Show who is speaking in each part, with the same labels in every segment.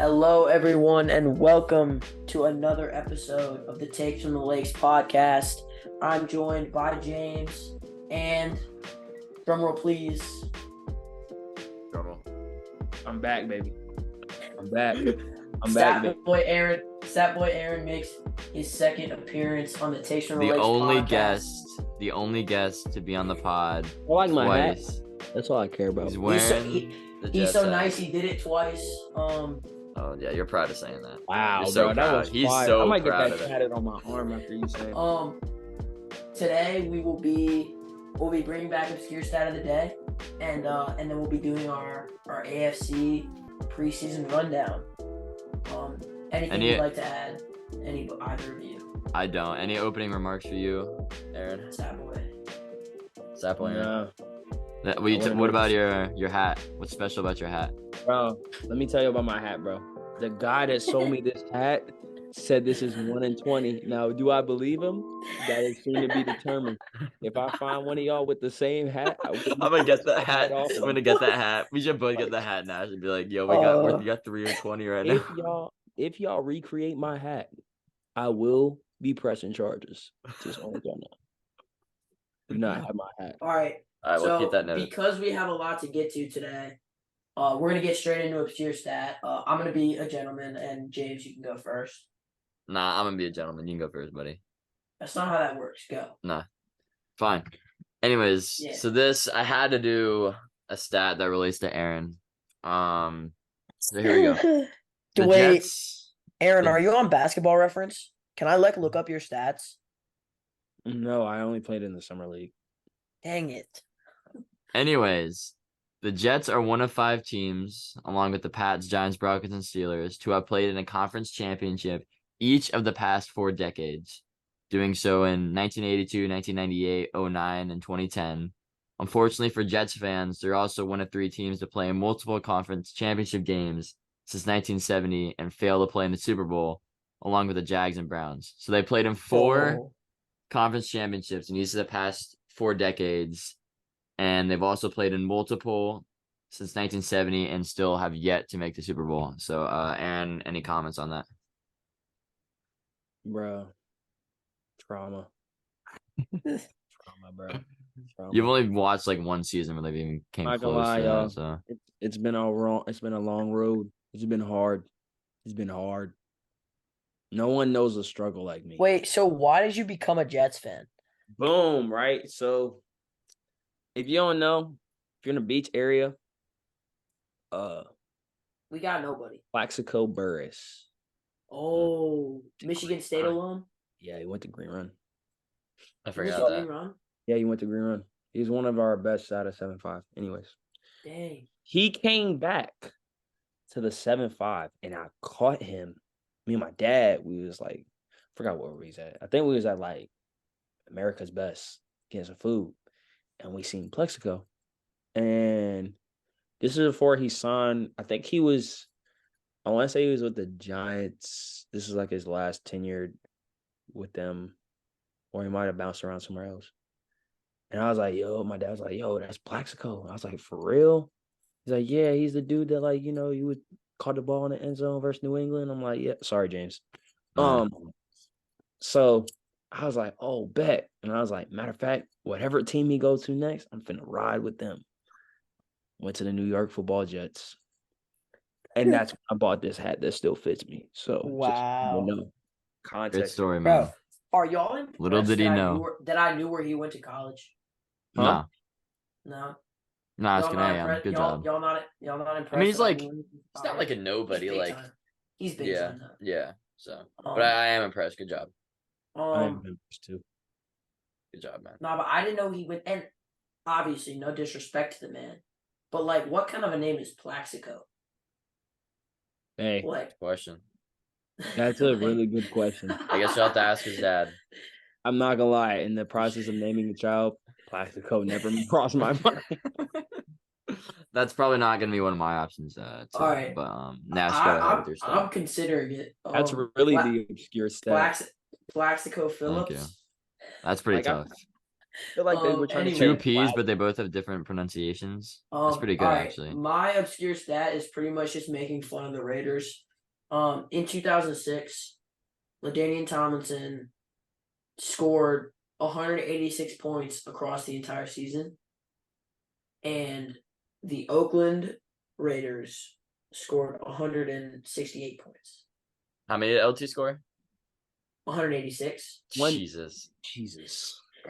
Speaker 1: Hello, everyone, and welcome to another episode of the Takes from the Lakes podcast. I'm joined by James and, drumroll please.
Speaker 2: Drumroll.
Speaker 3: I'm back, baby. I'm back. I'm back, baby.
Speaker 1: Sapboy Aaron makes his second appearance on the Takes from the Lakes podcast.
Speaker 2: The only guest to be on the pod.
Speaker 3: I like my hat.
Speaker 2: Twice.
Speaker 3: That's all I care about.
Speaker 2: He's wearing
Speaker 1: He's so nice. He did it twice.
Speaker 2: Oh yeah, you're proud of saying that.
Speaker 3: Wow,
Speaker 2: you're so
Speaker 3: bro,
Speaker 2: proud.
Speaker 3: that was
Speaker 2: He's
Speaker 3: fire.
Speaker 2: so
Speaker 3: I might
Speaker 2: proud
Speaker 3: get that tatted on my arm after you say it.
Speaker 1: Today we'll be bringing back obscure stat of the day, and then we'll be doing our AFC preseason rundown. Anything you'd like to add? Either of you?
Speaker 2: I don't. Any opening remarks for you, Aaron?
Speaker 1: Sapboy.
Speaker 2: Aaron. What about your hat? What's special about your hat?
Speaker 3: Bro, let me tell you about my hat, bro. The guy that sold me this hat said this is 1 in 20. Now, do I believe him? That is soon to be determined. If I find one of y'all with the same hat,
Speaker 2: I'm gonna get that hat. I'm gonna get that hat. We should both get the hat, Nash, and be like, "Yo, we got 3 or 20 right now."
Speaker 3: If y'all recreate my hat, I will be pressing charges. Just want y'all know. Do not have my hat.
Speaker 1: All right.
Speaker 2: We'll keep that note.
Speaker 1: Because we have a lot to get to today, we're gonna get straight into obscure stat. I'm gonna be a gentleman, and James, you can go first.
Speaker 2: Nah, I'm gonna be a gentleman. You can go first, buddy.
Speaker 1: That's not how that works. Go.
Speaker 2: Nah, fine. Anyways, So I had to do a stat that relates to Aaron. So here we go.
Speaker 1: Wait, Aaron, are you on Basketball Reference? Can I look up your stats?
Speaker 3: No, I only played in the summer league.
Speaker 1: Dang it.
Speaker 2: Anyways, the Jets are one of 5 teams, along with the Pats, Giants, Broncos, and Steelers, to have played in a conference championship each of the past 4 decades, doing so in 1982, 1998, 09, and 2010. Unfortunately for Jets fans, they're also one of 3 teams to play in multiple conference championship games since 1970 and fail to play in the Super Bowl, along with the Jags and Browns. So they played in 4 conference championships in each of the past 4 decades, and they've also played in multiple since 1970 and still have yet to make the Super Bowl. So, Aaron, any comments on that?
Speaker 3: Bro, trauma, bro. Trauma.
Speaker 2: You've only watched like 1 season where they've even came
Speaker 3: Not
Speaker 2: close.
Speaker 3: gonna lie, y'all.
Speaker 2: So
Speaker 3: It's been all wrong. It's been a long road. It's been hard. No one knows the struggle like me.
Speaker 1: Wait, so why did you become a Jets fan?
Speaker 3: Boom, right? So if you don't know, if you're in the beach area,
Speaker 1: we got nobody.
Speaker 3: Plaxico Burress.
Speaker 1: Oh, Michigan State alum?
Speaker 3: Yeah, he went to Green Run.
Speaker 2: I forgot that.
Speaker 1: Green Run?
Speaker 3: Yeah, he went to Green Run. He's one of our best out of 7-5. Anyways.
Speaker 1: Dang.
Speaker 3: He came back to the 7-5, and I caught him. Me and my dad, we was like, forgot where we was at. I think we was at like America's Best getting some food, and we seen Plexico. And this is before he signed. I think I want to say he was with the Giants. This is like his last tenure with them, or he might have bounced around somewhere else. And I was like, my dad was like, that's Plaxico. I was like, for real? He's like, yeah, he's the dude that, like, you would caught the ball in the end zone versus New England. I'm like, yeah, sorry, James. So I was like, oh, bet. And I was like, matter of fact, whatever team he goes to next, I'm finna ride with them. Went to the New York Football Jets. And that's when I bought this hat that still fits me. So,
Speaker 1: wow.
Speaker 3: Context.
Speaker 2: Great story, man.
Speaker 1: Bro, are y'all impressed
Speaker 2: Little did he know
Speaker 1: that I knew where he went to college?
Speaker 2: Huh?
Speaker 1: No.
Speaker 2: Nah, it's gonna good job.
Speaker 1: Y'all not impressed.
Speaker 2: I mean, he's not like a nobody.
Speaker 1: He's big time.
Speaker 2: Yeah. So, but I am impressed. Good job.
Speaker 3: I am impressed too.
Speaker 2: Good job, man.
Speaker 1: No, but I didn't know he went. And obviously, no disrespect to the man, but like, what kind of a name is Plaxico?
Speaker 3: Hey,
Speaker 2: question.
Speaker 3: That's a really good question.
Speaker 2: I guess you'll have to ask his dad.
Speaker 3: I'm not gonna lie. In the process of naming a child, Plaxico never crossed my mind.
Speaker 2: That's probably not gonna be one of my options.
Speaker 1: All right,
Speaker 2: but Nash, go ahead with your stuff.
Speaker 1: I'm considering it.
Speaker 3: That's really the obscure stat.
Speaker 1: Plaxico Phillips.
Speaker 2: Thank you. That's pretty tough.
Speaker 3: I feel like they were trying to
Speaker 2: 2 P's, but they both have different pronunciations. That's pretty good, actually.
Speaker 1: My obscure stat is pretty much just making fun of the Raiders. In 2006, LaDainian Tomlinson scored 186 points across the entire season, and the Oakland Raiders scored 168 points.
Speaker 2: How many did LT score?
Speaker 1: 186.
Speaker 3: Jesus.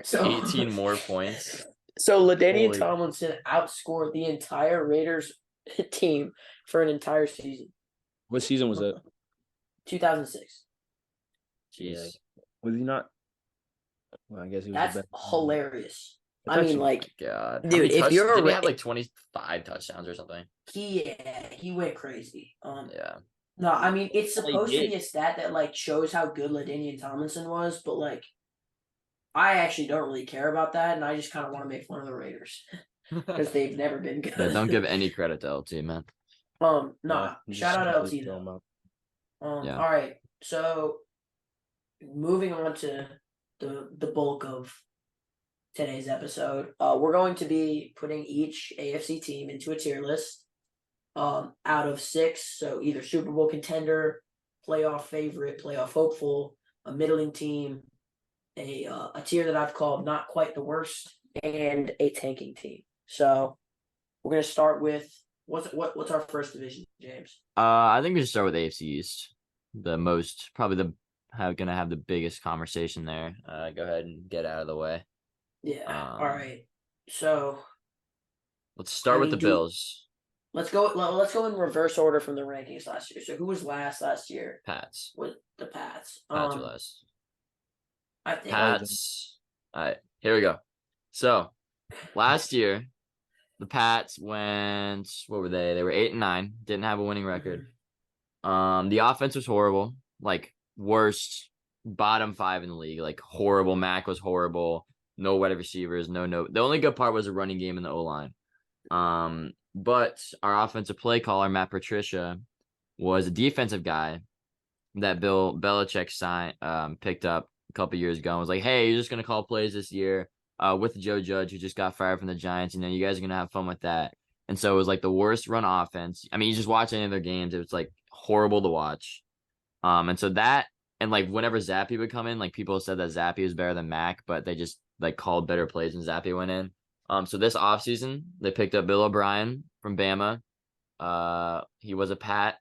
Speaker 1: So
Speaker 2: 18 more points.
Speaker 1: So LaDainian
Speaker 3: Holy-
Speaker 1: Tomlinson outscored the entire Raiders team for an entire season.
Speaker 3: What season was it?
Speaker 1: 2006.
Speaker 2: Jeez.
Speaker 3: Was he not? Well, I guess he was.
Speaker 1: That's
Speaker 3: the best.
Speaker 1: hilarious.
Speaker 3: I
Speaker 1: I
Speaker 3: thought
Speaker 1: mean,
Speaker 3: you-
Speaker 1: like,
Speaker 2: God. How
Speaker 1: dude,
Speaker 2: many
Speaker 1: if you're a
Speaker 2: didn't he
Speaker 1: Ra-
Speaker 2: have like 25 touchdowns or something?
Speaker 1: he went crazy.
Speaker 2: Yeah.
Speaker 1: No, I mean, it's
Speaker 3: Well, he
Speaker 1: supposed to
Speaker 3: did.
Speaker 1: be a stat that like shows how good LaDainian Tomlinson was, but like, I actually don't really care about that, and I just kind of want to make fun of the Raiders because they've never been good.
Speaker 2: Yeah, don't give any credit to LT, man.
Speaker 1: Nah,
Speaker 3: Yeah,
Speaker 1: shout out
Speaker 3: just
Speaker 1: LT
Speaker 3: throw him
Speaker 1: though.
Speaker 3: out.
Speaker 2: Yeah.
Speaker 1: All right, so moving on to the bulk of today's episode, we're going to be putting each AFC team into a tier list, out of 6. So either Super Bowl contender, playoff favorite, playoff hopeful, a middling team, a tier that I've called not quite the worst, and a tanking team. So we're gonna start with what's our first division, James?
Speaker 2: I think we should start with AFC East. Probably gonna have the biggest conversation there. Go ahead and get out of the way.
Speaker 1: Yeah. All right. So
Speaker 2: Let's start with the Bills.
Speaker 1: let's go in reverse order from the rankings last year. So who was last year?
Speaker 2: Pats.
Speaker 1: With the Pats.
Speaker 2: Pats are last.
Speaker 1: I think
Speaker 2: Pats. All right, here we go. So last year, the Pats went. What were they? They were 8-9. Didn't have a winning record. The offense was horrible. Like worst, bottom 5 in the league. Like horrible. Mac was horrible. No wide receivers. No. The only good part was the running game and the O-line. But our offensive play caller, Matt Patricia, was a defensive guy that Bill Belichick picked up a couple years ago and was like, hey, you're just going to call plays this year with Joe Judge, who just got fired from the Giants. You know, you guys are going to have fun with that. And so it was like the worst run offense. I mean, you just watch any of their games. It was like horrible to watch. And so that, and like whenever Zappy would come in, like people said that Zappy was better than Mac, but they just like called better plays when Zappy went in. So this offseason, they picked up Bill O'Brien from Bama. He was a Pat.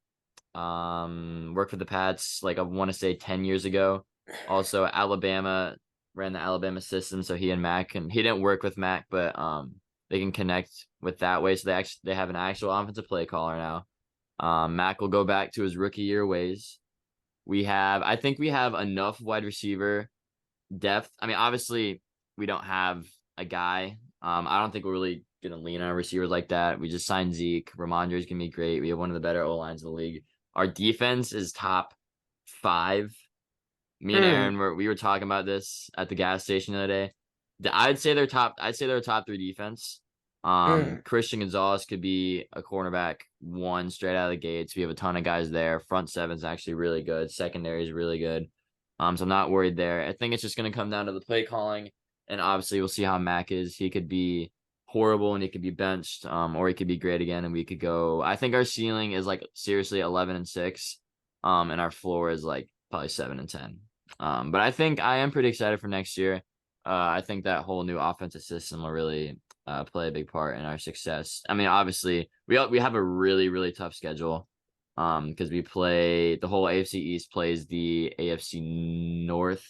Speaker 2: Worked for the Pats like I want to say 10 years ago. Also Alabama, ran the Alabama system, so he and Mac, and he didn't work with Mac, but they can connect with that way. So they have an actual offensive play caller now. Mac will go back to his rookie year ways. I think we have enough wide receiver depth. I mean, obviously we don't have a guy. I don't think we're really gonna lean on receivers like that. We just signed Zeke. Ramondre is gonna be great. We have one of the better O-lines in the league. Our defense is top 5. Me and Aaron we were talking about this at the gas station the other day. I'd say they're top 3 defense. Christian Gonzalez could be a cornerback 1 straight out of the gates. We have a ton of guys there. Front 7's actually really good. Secondary is really good. So I'm not worried there. I think it's just gonna come down to the play calling, and obviously we'll see how Mac is. He could be horrible and he could be benched, or he could be great again, and we could go. I think our ceiling is like seriously 11-6, and our floor is like probably 7-10. But I think I am pretty excited for next year. I think that whole new offensive system will really play a big part in our success. I mean, obviously we have a really, really tough schedule, because we play the whole AFC East plays the AFC North.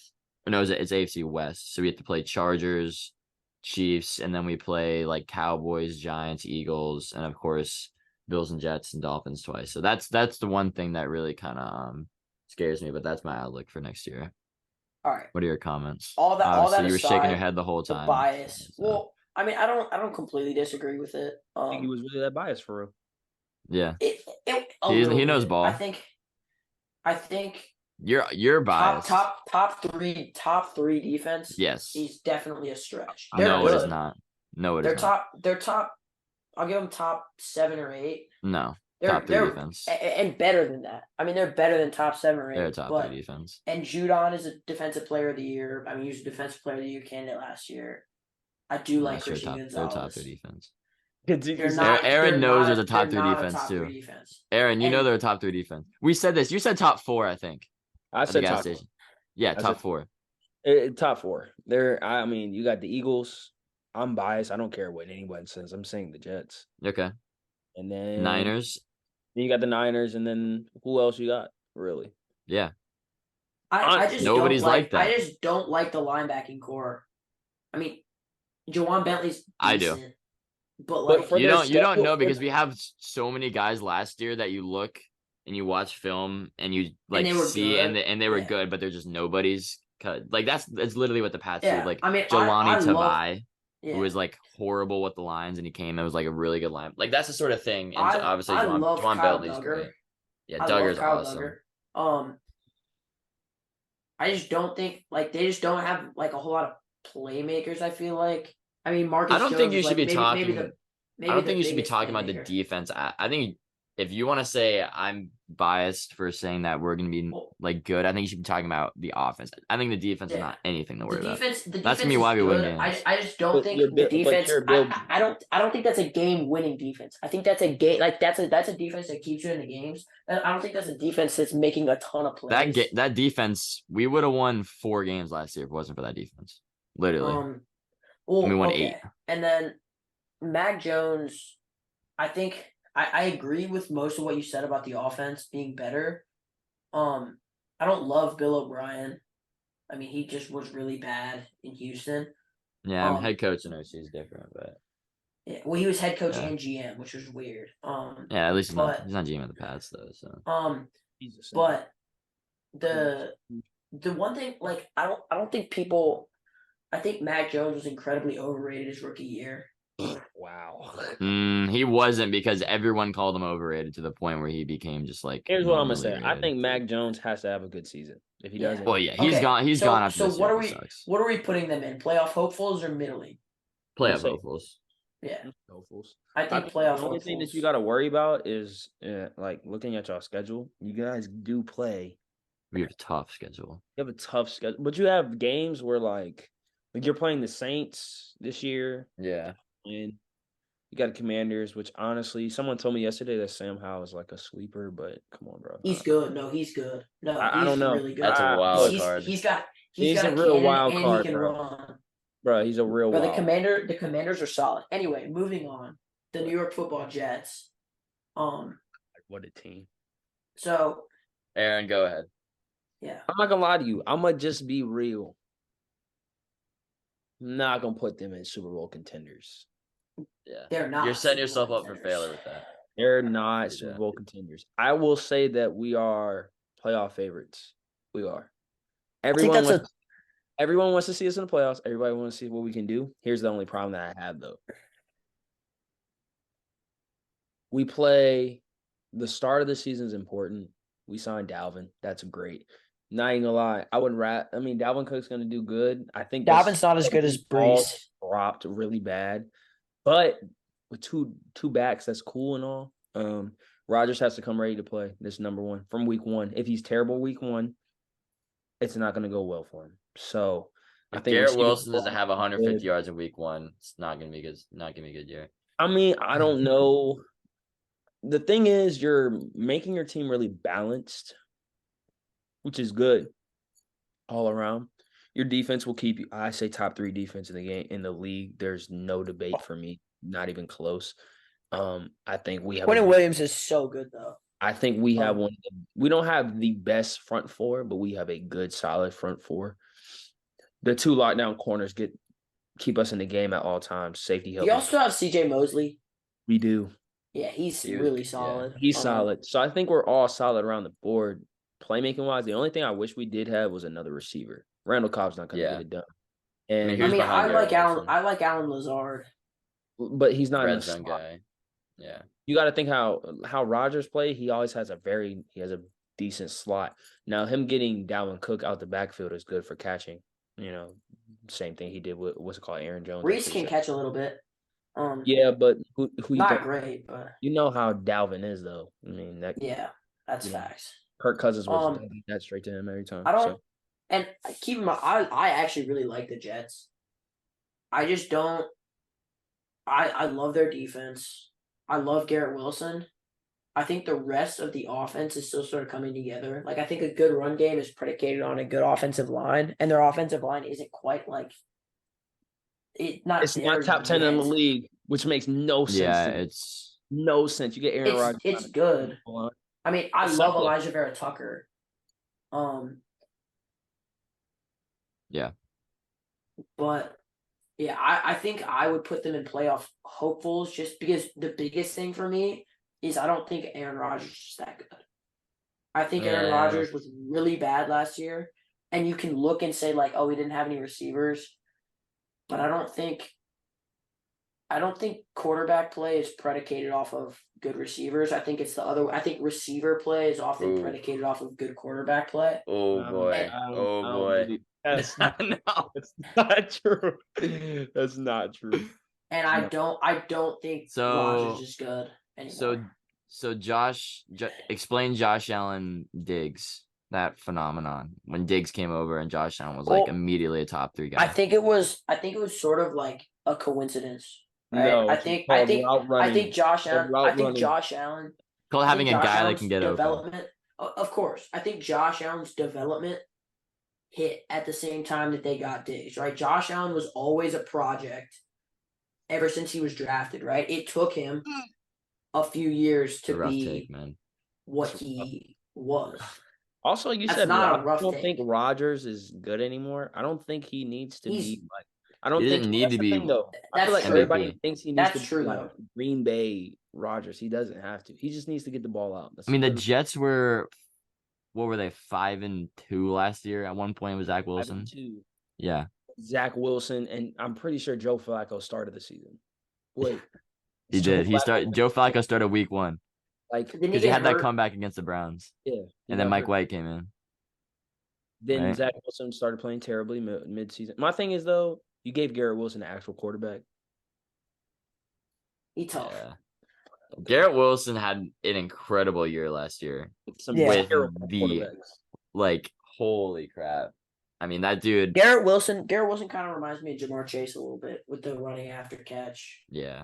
Speaker 2: No, it's AFC West. So we have to play Chargers, Chiefs, and then we play like Cowboys, Giants, Eagles, and of course Bills and Jets and Dolphins twice. So that's the one thing that really kind of scares me, but that's my outlook for next year.
Speaker 1: All right.
Speaker 2: What are your comments?
Speaker 1: All that
Speaker 2: Obviously, you were
Speaker 1: aside,
Speaker 2: shaking your head the whole time.
Speaker 1: The bias.
Speaker 2: So.
Speaker 1: Well, I mean, I don't completely disagree with it.
Speaker 3: I think he was really that biased for real.
Speaker 2: Yeah.
Speaker 1: He
Speaker 2: knows ball.
Speaker 1: I think
Speaker 2: you're biased.
Speaker 1: Top three defense.
Speaker 2: Yes.
Speaker 1: He's definitely a stretch.
Speaker 2: No, it is not. No, it is not.
Speaker 1: They're top. I'll give them top 7 or 8.
Speaker 2: No. Top 3 defense.
Speaker 1: And better than that. I mean, they're better than top 7 or 8.
Speaker 2: They're top 3 defense.
Speaker 1: And Judon is a defensive player of the year. I mean, he was a defensive player of the year candidate last year. I do like Christian Gonzalez.
Speaker 2: They're top 3 defense.
Speaker 1: They're not.
Speaker 2: Aaron
Speaker 1: they're
Speaker 2: knows
Speaker 1: not
Speaker 2: there's a top
Speaker 1: they're
Speaker 2: three
Speaker 1: not a
Speaker 2: defense
Speaker 1: top
Speaker 2: too.
Speaker 1: three defense.
Speaker 2: Aaron, you know
Speaker 1: And
Speaker 2: they're a top 3 defense. We said this. You said top 4, I think,
Speaker 3: I
Speaker 2: at the
Speaker 3: said
Speaker 2: gas
Speaker 3: top four.
Speaker 2: station. Yeah,
Speaker 3: I
Speaker 2: top
Speaker 3: said
Speaker 2: 4.
Speaker 3: top four. I mean, you got the Eagles. I'm biased. I don't care what anyone says. I'm saying the Jets.
Speaker 2: Okay.
Speaker 3: And then
Speaker 2: Niners.
Speaker 3: Then you got the Niners, and then who else you got? Really?
Speaker 2: Yeah.
Speaker 1: I just
Speaker 2: Nobody's
Speaker 1: don't
Speaker 2: like that.
Speaker 1: I just don't like the linebacking core. I mean, Jawan Bentley's decent,
Speaker 2: I do.
Speaker 1: but like
Speaker 3: for
Speaker 2: You
Speaker 3: their
Speaker 2: don't know
Speaker 3: schedule-
Speaker 2: because we have so many guys last year that you look and you watch film and you like
Speaker 1: they were
Speaker 2: see
Speaker 1: good.
Speaker 2: and they were
Speaker 1: Yeah.
Speaker 2: good, but they're just nobodies. Like that's literally what the Pats
Speaker 1: Yeah,
Speaker 2: did. Like
Speaker 1: I mean,
Speaker 2: Jelani
Speaker 1: I love-
Speaker 2: Tavai, who was like horrible with the lines, and he came. It was like a really good line. Like that's the sort of thing. And obviously,
Speaker 1: I love
Speaker 2: Juwan
Speaker 1: Kyle
Speaker 2: Bentley's
Speaker 1: Duggar.
Speaker 2: great. Yeah,
Speaker 1: I love
Speaker 2: Duggar's
Speaker 1: Kyle
Speaker 2: awesome.
Speaker 1: Duggar. I just don't think like they just don't have like a whole lot of playmakers. I feel like. I mean, Marcus.
Speaker 2: I don't
Speaker 1: Jones
Speaker 2: think you
Speaker 1: is,
Speaker 2: should
Speaker 1: like,
Speaker 2: be talking.
Speaker 1: maybe
Speaker 2: I don't
Speaker 1: the
Speaker 2: think you should be
Speaker 1: biggest
Speaker 2: talking about the
Speaker 1: playmaker.
Speaker 2: defense. I think if you want to say I'm biased for saying that we're going to be like good, I think you should be talking about the offense. I think the defense is not anything to worry about.
Speaker 1: The defense
Speaker 2: That's gonna be why we win
Speaker 1: good.
Speaker 2: games.
Speaker 1: I just don't think
Speaker 3: you're
Speaker 1: the defense.
Speaker 3: Bill-
Speaker 1: I don't think that's a game winning defense. I think that's a game like that's a defense that keeps you in the games. I don't think that's a defense that's making a ton of plays.
Speaker 2: That defense, we would have won 4 games last year if it wasn't for that defense. Literally.
Speaker 1: Well,
Speaker 2: we won
Speaker 1: okay.
Speaker 2: 8.
Speaker 1: And then Mac Jones, I think I agree with most of what you said about the offense being better. I don't love Bill O'Brien. I mean, he just was really bad in Houston.
Speaker 2: Yeah, head coach in OC is different, but
Speaker 1: yeah, well, he was head coach and GM, which was weird.
Speaker 2: yeah, at least he's not GM of the Pats though. So
Speaker 1: but the one thing, like, I don't think people. I think Mac Jones was incredibly overrated his rookie year.
Speaker 3: Wow.
Speaker 2: He wasn't because everyone called him overrated to the point where he became just like.
Speaker 3: Here's what I'm gonna say.
Speaker 2: rated.
Speaker 3: I think Mac Jones has to have a good season. If he doesn't,
Speaker 2: well, yeah, he's gone. He's gone after
Speaker 1: so
Speaker 2: this
Speaker 1: what
Speaker 2: year.
Speaker 1: are we? What are we putting them in? Playoff hopefuls or middling?
Speaker 2: Playoff hopefuls.
Speaker 1: Yeah,
Speaker 3: hopefuls.
Speaker 1: I think playoff.
Speaker 3: The only thing that you got to worry about is like looking at y'all schedule. You guys do play.
Speaker 2: We have a tough schedule.
Speaker 3: You have a tough schedule, but you have games where like you're playing the Saints this year.
Speaker 2: Yeah,
Speaker 3: and you got Commanders, which honestly, someone told me yesterday that Sam Howell is like a sleeper, but come on, bro.
Speaker 1: He's good. No, he's good. No,
Speaker 3: I don't know.
Speaker 1: Really good.
Speaker 2: That's a wild card.
Speaker 1: He's got
Speaker 3: He's
Speaker 1: a
Speaker 3: real wild
Speaker 1: and
Speaker 3: card,
Speaker 1: he can
Speaker 3: bro.
Speaker 1: run.
Speaker 3: Bro, he's a real
Speaker 1: But
Speaker 3: wild.
Speaker 1: the Commanders are solid. Anyway, moving on. The New York Football Jets.
Speaker 3: What a team.
Speaker 1: So,
Speaker 2: Aaron, go ahead.
Speaker 1: Yeah.
Speaker 3: I'm not gonna lie to you. I'm gonna just be real. I'm not gonna put them in Super Bowl contenders.
Speaker 2: Yeah,
Speaker 1: they're not.
Speaker 2: You're setting yourself up for failure with that.
Speaker 3: They're not Super Bowl contenders. I will say that we are playoff favorites. We are. Everyone wants to see us in the playoffs. Everybody wants to see what we can do. Here's the only problem that I have, though. We play. The start of the season is important. We signed Dalvin. That's great. Not even gonna lie, I wouldn't I mean, Dalvin Cook's gonna do good. I think
Speaker 1: Dalvin's not as good as Brees.
Speaker 3: Dropped really bad, but with two backs, that's cool and all. Rodgers has to come ready to play. This number one from week 1. If he's terrible week 1, it's not gonna go well for him. So
Speaker 2: if
Speaker 3: I think
Speaker 2: Garrett Wilson doesn't have 150 yards in week 1, it's not gonna be good. Not gonna be a good year.
Speaker 3: I mean, I don't know. The thing is, you're making your team really balanced, which is good all around. Your defense will keep you. I say top 3 defense in the game in the league. There's no debate for me, not even close. I think we have.
Speaker 1: Quentin Williams is so good though.
Speaker 3: I think we have one. We don't have the best front 4, but we have a good, solid front 4. The 2 lockdown corners keep us in the game at all times. Safety help.
Speaker 1: You also have C.J. Mosley.
Speaker 3: We do.
Speaker 1: Yeah, he's really solid.
Speaker 3: Yeah. He's solid. So I think we're all solid around the board. Playmaking wise, the only thing I wish we did have was another receiver. Randall Cobb's not going to get it done. And
Speaker 1: I like Alan Lazard,
Speaker 3: but he's not
Speaker 2: red
Speaker 3: a
Speaker 2: zone guy. Yeah,
Speaker 3: you got to think how Rodgers play. He always has a decent slot. Now him getting Dalvin Cook out the backfield is good for catching. You know, same thing he did with Aaron Jones.
Speaker 1: Reese can catch a little bit.
Speaker 3: Yeah, but who
Speaker 1: not great, but
Speaker 3: you know how Dalvin is though. I mean that.
Speaker 1: Yeah, that's facts.
Speaker 3: Kirk Cousins was that straight to him every time.
Speaker 1: I don't. And keep in mind, I actually really like the Jets. I just don't. I love their defense. I love Garrett Wilson. I think the rest of the offense is still sort of coming together. Like, I think a good run game is predicated on a good offensive line, and their offensive line isn't quite like
Speaker 3: It's
Speaker 1: there
Speaker 3: not top 10 in the
Speaker 1: yet.
Speaker 3: league, which makes no sense.
Speaker 2: Yeah,
Speaker 3: to me.
Speaker 2: it's
Speaker 3: No sense. You get Aaron Rodgers.
Speaker 1: It's good. I mean, I
Speaker 3: It's
Speaker 1: love
Speaker 3: simple.
Speaker 1: Elijah Vera Tucker.
Speaker 2: Yeah.
Speaker 1: But yeah, I think I would put them in playoff hopefuls just because the biggest thing for me is I don't think Aaron Rodgers is that good. I think Aaron
Speaker 2: Yeah.
Speaker 1: Rodgers was really bad last year, and you can look and say like, oh, we didn't have any receivers, but I don't think quarterback play is predicated off of good receivers. I think it's the other. I think receiver play is often predicated off of good quarterback play.
Speaker 2: Oh boy. Oh boy.
Speaker 3: That's not, no, it's not true. That's not true.
Speaker 1: And I don't think Rodgers is good anymore.
Speaker 2: So explain Josh Allen Diggs, that phenomenon when Diggs came over and Josh Allen was like immediately a top 3 guy.
Speaker 1: I think it was sort of like a coincidence. Right?
Speaker 3: No,
Speaker 1: I think Josh Allen.
Speaker 2: Called having a guy that can get
Speaker 1: development. Of course, I think Josh Allen's development hit at the same time that they got Diggs. Right? Josh Allen was always a project ever since he was drafted. Right? It took him a few years to be what he was.
Speaker 3: Also, you said I don't think Rodgers is good anymore. I don't think he needs to be like. I don't think
Speaker 2: he need to be.
Speaker 3: I feel like everybody thinks he needs to be
Speaker 1: true,
Speaker 3: like Green Bay Rodgers. He doesn't have to. He just needs to get the ball out.
Speaker 2: I mean, the Jets were, what were they, 5-2 last year? At one point, with Zach Wilson.
Speaker 3: 5-2.
Speaker 2: Yeah.
Speaker 3: Zach Wilson, and I'm pretty sure Joe Flacco started the season. Wait.
Speaker 2: He did. Joe Flacco started week 1.
Speaker 3: Like,
Speaker 2: because he had that comeback against the Browns.
Speaker 3: Yeah.
Speaker 2: And then Mike White came in.
Speaker 3: Then Zach Wilson started playing terribly mid-season. My thing is, though, you gave Garrett Wilson an actual quarterback.
Speaker 1: He tough.
Speaker 2: Yeah. Garrett Wilson had an incredible year last year. With the like, holy crap. I mean, that dude.
Speaker 1: Garrett Wilson kind of reminds me of Jamar Chase a little bit with the running after catch.
Speaker 2: Yeah.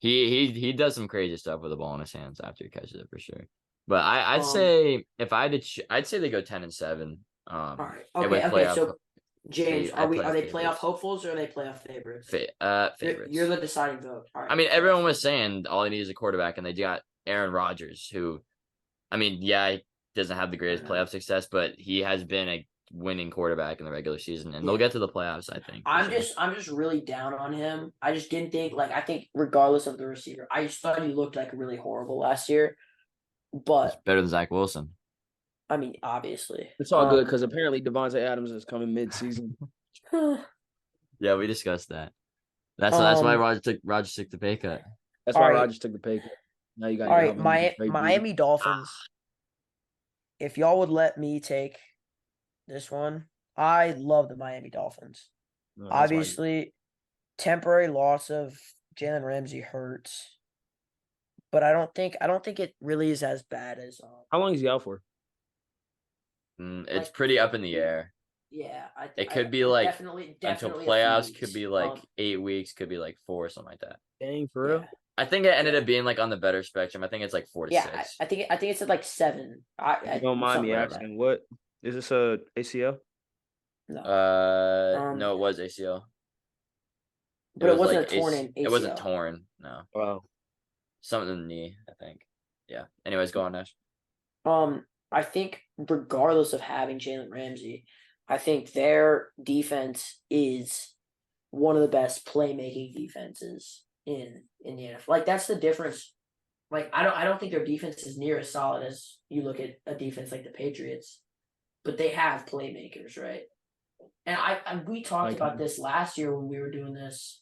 Speaker 2: He does some crazy stuff with the ball in his hands after he catches it for sure. But I'd say if I had to, I'd say they go 10-7.
Speaker 1: All right. Okay. So James, are they playoff hopefuls or are they playoff favorites?
Speaker 2: Favorites.
Speaker 1: You're the deciding vote. All right.
Speaker 2: I mean, everyone was saying all he needs is a quarterback, and they got Aaron Rodgers, who, I mean, yeah, he doesn't have the greatest playoff success, but he has been a winning quarterback in the regular season, and they'll get to the playoffs, I think.
Speaker 1: I'm just really down on him. I just didn't think I think regardless of the receiver, I just thought he looked like really horrible last year. But
Speaker 2: it's better than Zach Wilson.
Speaker 1: I mean, obviously.
Speaker 3: It's all good because apparently Devontae Adams is coming mid-season.
Speaker 2: Yeah, we discussed that. That's why Rodgers took the pay cut.
Speaker 3: That's why Rodgers took the pay cut. Now you got
Speaker 1: all right, Miami Dolphins. If y'all would let me take this one, I love the Miami Dolphins. No, obviously, temporary loss of Jalen Ramsey hurts, but I don't think it really is as bad as.
Speaker 3: How long is he out for?
Speaker 2: It's pretty up in the air.
Speaker 1: Yeah,
Speaker 2: it could be definitely until playoffs. Could be 8 weeks. Could be 4 or something like that.
Speaker 3: Dang, for real.
Speaker 2: I think it ended up being on the better spectrum. I think it's 4 to 6.
Speaker 1: I think it's at 7.
Speaker 3: I don't mind me asking. What is this? A ACL?
Speaker 2: No. No, it was ACL.
Speaker 1: But it wasn't a torn ACL.
Speaker 2: It wasn't torn. No.
Speaker 3: Wow.
Speaker 2: Something in the knee, I think. Yeah. Anyways, go on, Nash.
Speaker 1: I think regardless of having Jalen Ramsey, I think their defense is one of the best playmaking defenses in the NFL. That's the difference. I don't think their defense is near as solid as you look at a defense like the Patriots, but they have playmakers, right? And we talked about this last year when we were doing this.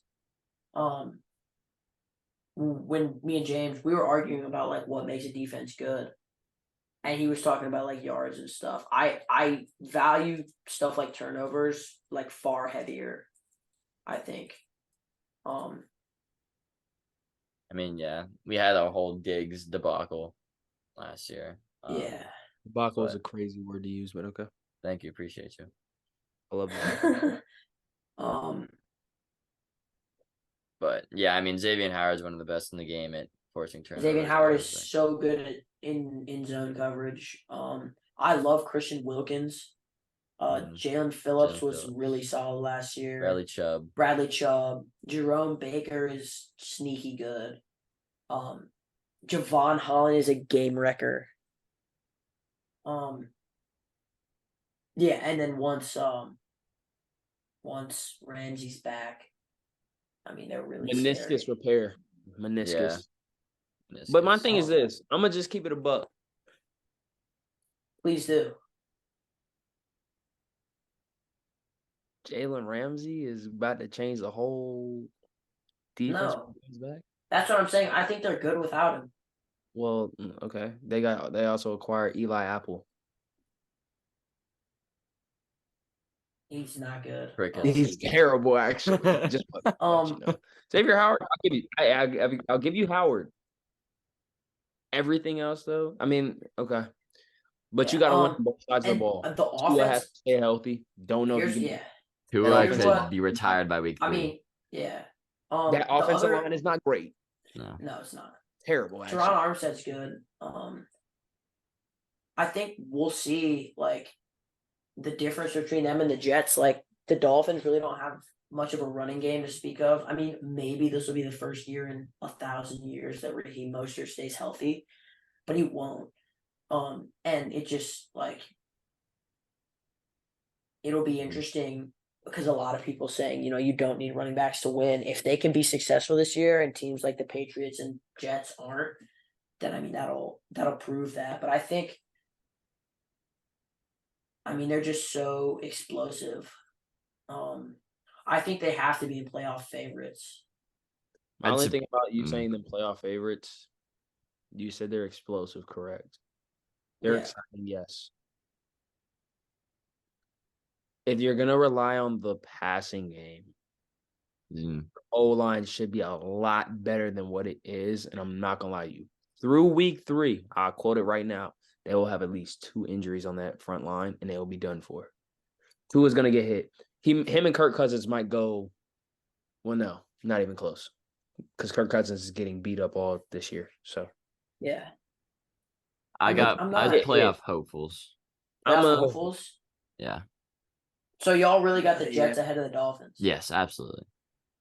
Speaker 1: When me and James, we were arguing about what makes a defense good. And he was talking about yards and stuff. I value stuff like turnovers far heavier, I think.
Speaker 2: I mean, yeah, we had a whole Diggs debacle last year.
Speaker 1: Yeah,
Speaker 3: debacle is a crazy word to use, but okay.
Speaker 2: Thank you, appreciate you.
Speaker 3: I love that.
Speaker 2: But yeah, I mean Xavier Howard's one of the best in the game at forcing turnovers.
Speaker 1: Xavier Howard is
Speaker 2: honestly.
Speaker 1: so good at in zone coverage. I love Christian Wilkins. Jalen Phillips was
Speaker 2: Phillips.
Speaker 1: really solid last year.
Speaker 2: Bradley Chubb.
Speaker 1: Jerome Baker is sneaky good. Javon Holland is a game wrecker. Yeah, and then once Ramsey's back, I mean they're really
Speaker 3: meniscus
Speaker 1: scary.
Speaker 3: repair. Meniscus.
Speaker 2: Yeah.
Speaker 3: But my thing is this. I'm gonna just keep it a buck.
Speaker 1: Please do.
Speaker 3: Jalen Ramsey is about to change the whole defense.
Speaker 1: No. That's what I'm saying. I think they're good without him.
Speaker 3: Well, okay. They also acquired Eli Apple.
Speaker 1: He's not good.
Speaker 3: He's terrible, actually. Just Xavier Howard, I'll give you Howard. Everything else, though, I mean, okay, but you got to win both sides of the ball.
Speaker 1: The offense
Speaker 3: has to stay healthy. Don't know if you can.
Speaker 2: Tua could be retired by week 3.
Speaker 1: I mean, yeah.
Speaker 3: That offensive line is not great.
Speaker 1: No, it's not.
Speaker 3: Terrible. Actually.
Speaker 1: Teron Armstead's good. I think we'll see like the difference between them and the Jets. Like the Dolphins really don't have much of a running game to speak of. I mean, maybe this will be the first year in 1,000 years that Raheem Mostert stays healthy, but he won't. And it just like it'll be interesting because a lot of people saying, you don't need running backs to win. If they can be successful this year and teams like the Patriots and Jets aren't, then I mean that'll prove that. But I think they're just so explosive. I think they have to be playoff favorites.
Speaker 3: My only thing about you saying them playoff favorites, you said they're explosive, correct? They're exciting, yes. If you're going to rely on the passing game, O-line should be a lot better than what it is, and I'm not going to lie to you. Through week 3, I'll quote it right now, they will have at least 2 injuries on that front line, and they will be done for. 2 is going to get hit. Him and Kirk Cousins might go, well, no, not even close, because Kirk Cousins is getting beat up all this year. So,
Speaker 1: yeah,
Speaker 2: I got playoff hopefuls.
Speaker 1: Hopefuls.
Speaker 2: Yeah.
Speaker 1: So y'all really got the Jets ahead of the Dolphins?
Speaker 2: Yes, absolutely.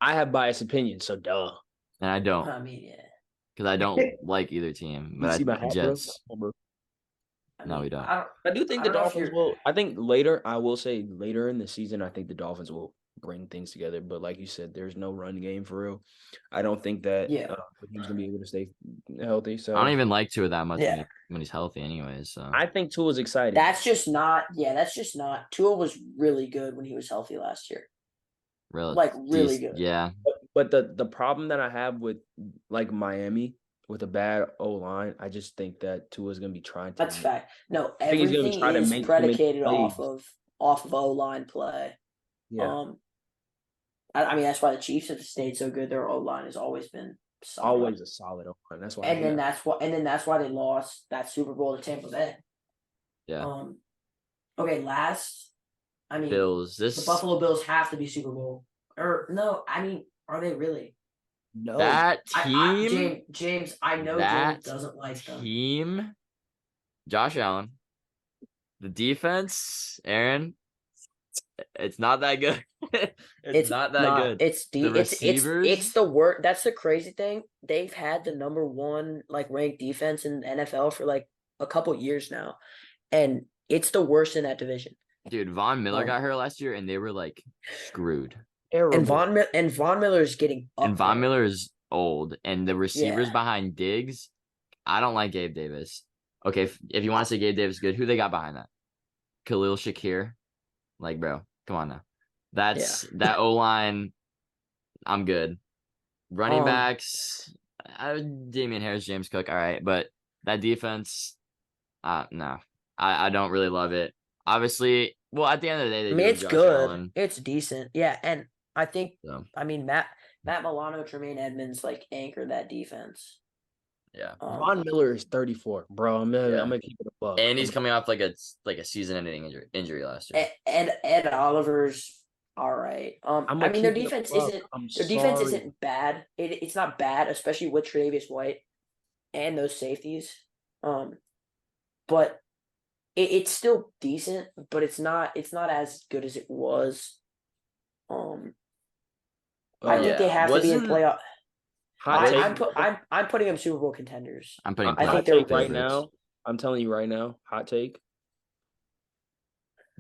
Speaker 3: I have biased opinions, so duh.
Speaker 2: And I don't.
Speaker 1: I mean, yeah.
Speaker 2: Because I don't like either team, but the Jets. No, we don't.
Speaker 3: I do think the Dolphins will. I think later, I will say later in the season, I think the Dolphins will bring things together. But like you said, there's no run game for real. I don't think that he's going to be able to stay healthy. So
Speaker 2: I don't even like Tua that much when he's healthy anyways. So
Speaker 3: I think Tua's exciting.
Speaker 1: That's just not Tua was really good when he was healthy last year. Really good.
Speaker 2: Yeah.
Speaker 3: But the problem that I have with like Miami with a bad O-line, I just think that Tua's going to be trying to.
Speaker 1: That's fact. No, everything is predicated off of O-line play.
Speaker 3: Yeah.
Speaker 1: I mean that's why the Chiefs have stayed so good. Their O-line has always been solid.
Speaker 3: Always a solid O-line. That's why.
Speaker 1: And then that's why they lost that Super Bowl to Tampa Bay.
Speaker 2: Yeah.
Speaker 1: Okay,
Speaker 2: Bills.
Speaker 1: The Buffalo Bills have to be Super Bowl. Or no, I mean, are they really?
Speaker 2: No. That team,
Speaker 1: James, I know James doesn't like them.
Speaker 2: Team, Josh Allen, the defense, Aaron. It's not that good. it's not that good.
Speaker 1: The receivers. It's the worst. That's the crazy thing. They've had the number 1 ranked defense in the NFL for a couple years now, and it's the worst in that division.
Speaker 2: Dude, Von Miller got hurt last year, and they were screwed.
Speaker 1: And Von Miller is getting up.
Speaker 2: And Von Miller is old, and the receivers behind Diggs, I don't like Gabe Davis. Okay, if you want to say Gabe Davis is good, who they got behind that? Khalil Shakir, bro, come on now. That's that O line. I'm good. Running backs, Damian Harris, James Cook, all right, but that defense, no, I don't really love it. Obviously, well, at the end of the day,
Speaker 1: it's good. Allen. It's decent, yeah, and I think Matt Milano, Tremaine Edmonds anchor that defense.
Speaker 2: Yeah,
Speaker 3: Von Miller is 34, bro. I'm gonna keep it above.
Speaker 2: And he's coming off a season-ending injury last year.
Speaker 1: And Ed Oliver's all right. White.
Speaker 3: I'm
Speaker 1: I
Speaker 3: gonna
Speaker 1: mean, their
Speaker 3: keep it a
Speaker 1: defense
Speaker 3: buck.
Speaker 1: isn't
Speaker 3: I'm
Speaker 1: their defense
Speaker 3: sorry.
Speaker 1: isn't bad. It's not bad, especially with Tre'Davious White and those safeties. But it's still decent, but it's not as good as it was. I think
Speaker 3: Uh,
Speaker 1: they
Speaker 2: Yeah,
Speaker 1: have to be in
Speaker 2: wasn't
Speaker 1: playoff.
Speaker 3: hot take.
Speaker 1: I'm putting them Super Bowl contenders.
Speaker 2: I'm putting
Speaker 1: I think
Speaker 3: Hot
Speaker 2: playoff
Speaker 1: they're
Speaker 3: take right
Speaker 2: favorites.
Speaker 3: now. I'm telling you right now. Hot take.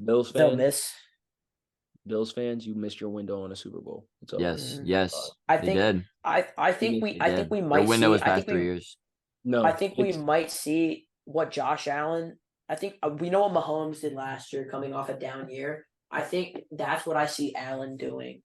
Speaker 3: Bills
Speaker 1: they'll
Speaker 3: fans.
Speaker 1: miss.
Speaker 3: Bills fans, you missed your window on a Super Bowl. It's over.
Speaker 2: Yes,
Speaker 1: Mhm.
Speaker 2: yes,
Speaker 1: I
Speaker 2: they
Speaker 1: think
Speaker 2: did.
Speaker 3: They
Speaker 1: I think
Speaker 2: Did.
Speaker 1: we
Speaker 2: Their
Speaker 1: might
Speaker 2: window
Speaker 1: see
Speaker 2: was past 3 years.
Speaker 1: I
Speaker 3: No,
Speaker 1: think we might see what Josh Allen. I think we know what Mahomes did last year, coming off a down year. I think that's what I see Allen doing,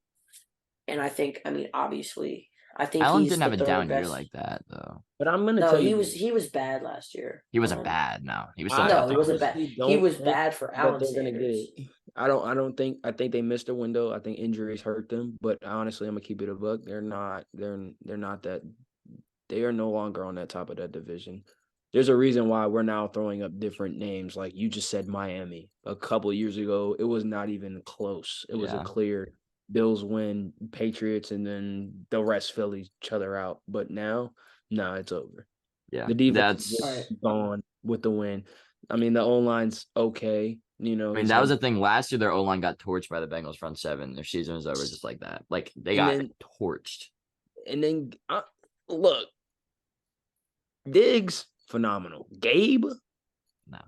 Speaker 1: and I mean, obviously, I think
Speaker 2: Allen
Speaker 1: he's
Speaker 2: didn't
Speaker 1: the
Speaker 2: have a
Speaker 1: third
Speaker 2: down year
Speaker 1: best.
Speaker 2: like that though.
Speaker 3: but I'm gonna
Speaker 1: No,
Speaker 3: tell you this.
Speaker 1: he was bad last year.
Speaker 2: He wasn't bad. No, he was still
Speaker 3: I
Speaker 1: No,
Speaker 2: top
Speaker 1: he
Speaker 2: 5.
Speaker 1: wasn't bad.
Speaker 3: honestly
Speaker 1: He
Speaker 3: don't
Speaker 1: was
Speaker 3: think
Speaker 1: bad for
Speaker 3: that
Speaker 1: Allen
Speaker 3: they're gonna get
Speaker 1: standards.
Speaker 3: it. I think they missed their window. I think injuries hurt them. But honestly, I'm gonna keep it a buck. They're not. They're not that. They are no longer on that top of that division. There's a reason why we're now throwing up different names. Like you just said, Miami. A couple of years ago, it was not even close. It was a
Speaker 2: Yeah.
Speaker 3: clear Bills win, Patriots, and then the rest fill each other out. But now, no, it's over.
Speaker 2: Yeah,
Speaker 3: The defense is
Speaker 1: All
Speaker 2: that's.
Speaker 1: right.
Speaker 3: just gone with the win. I mean, the O line's okay. You know,
Speaker 2: I mean,
Speaker 3: he's
Speaker 2: that was
Speaker 3: had,
Speaker 2: the thing. Last year, their O line got torched by the Bengals front seven. Their season was over just like that. Like they
Speaker 3: and
Speaker 2: got
Speaker 3: then
Speaker 2: torched.
Speaker 3: look, Diggs phenomenal. Gabe,
Speaker 2: No,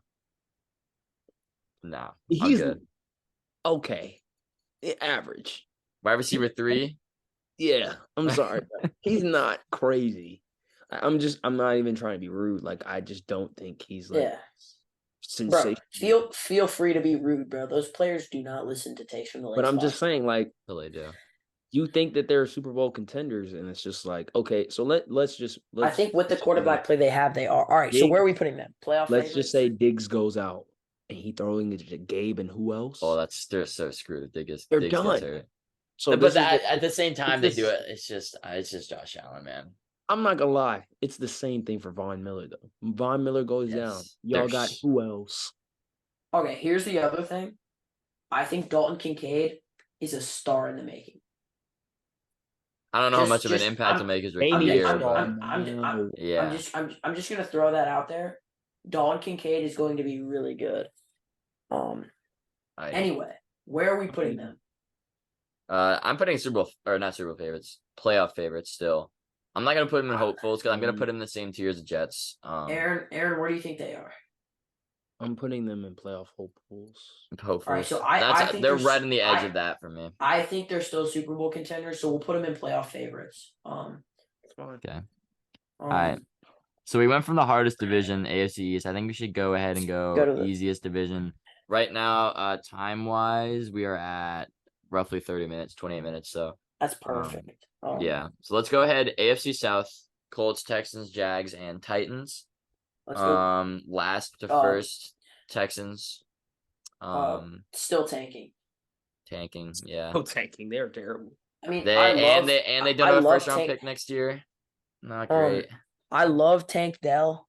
Speaker 2: no, all
Speaker 3: he's
Speaker 2: good.
Speaker 3: okay, average.
Speaker 2: Wide receiver 3.
Speaker 3: Yeah, I'm sorry, he's not crazy. I'm not even trying to be rude. Like I just don't think he's like
Speaker 1: Yeah, bro.
Speaker 3: sensational.
Speaker 1: Feel free to be rude, bro. Those players do not listen to takes from the
Speaker 3: But
Speaker 1: Lace
Speaker 3: I'm just
Speaker 1: Lock.
Speaker 3: saying, like,
Speaker 2: Till they do.
Speaker 3: you think that they're Super Bowl contenders, and it's just like, okay, so let's
Speaker 1: I think with the quarterback play they have, they are. All right, so where are we putting them? Playoff
Speaker 3: let's
Speaker 1: favorites?
Speaker 3: just say Diggs goes out and he throwing it to Gabe and who else?
Speaker 2: Oh, they're so screwed if
Speaker 3: They're
Speaker 2: Diggs
Speaker 3: done.
Speaker 2: gets hurt.
Speaker 3: So
Speaker 2: But at the same time, they do it. It's just Josh Allen, man.
Speaker 3: I'm not gonna lie, it's the same thing for Von Miller though. Von Miller goes down.
Speaker 2: Yes,
Speaker 3: Y'all got who else?
Speaker 1: Okay, here's the other thing. I think Dalton Kincaid is a star in the making.
Speaker 2: I don't know how much of an
Speaker 1: Just-
Speaker 2: impact
Speaker 1: I'm-
Speaker 2: to make his
Speaker 3: Maybe
Speaker 2: rookie year,
Speaker 3: I'm-
Speaker 2: but yeah.
Speaker 1: I'm just gonna throw that out there. Dalton Kincaid is going to be really good. Anyway, where are we putting them?
Speaker 2: I'm putting not Super Bowl favorites, playoff favorites still. I'm not gonna put them in hopefuls because I'm gonna put them in the same tier as the Jets.
Speaker 1: Aaron, where do you think they are?
Speaker 3: I'm putting them in playoff hopefuls.
Speaker 2: Hopefuls.
Speaker 1: All right, so I think
Speaker 2: they're right on the edge of that for me.
Speaker 1: I think they're still Super Bowl contenders, so we'll put them in playoff favorites.
Speaker 2: Okay. All right. So we went from the hardest division, AFC East. I think we should go ahead and go
Speaker 1: to the
Speaker 2: easiest division. Right now, time wise, we are at roughly 30 minutes, 28 minutes. So
Speaker 1: that's perfect.
Speaker 2: yeah. So let's go ahead. AFC South, Colts, Texans, Jags, and Titans.
Speaker 1: Let's go.
Speaker 2: Last to first, Texans.
Speaker 1: Still tanking.
Speaker 2: Tanking, yeah.
Speaker 3: Oh, tanking, they're terrible.
Speaker 1: I mean,
Speaker 2: They don't have a first round pick next year. Not great.
Speaker 1: I love Tank Dell.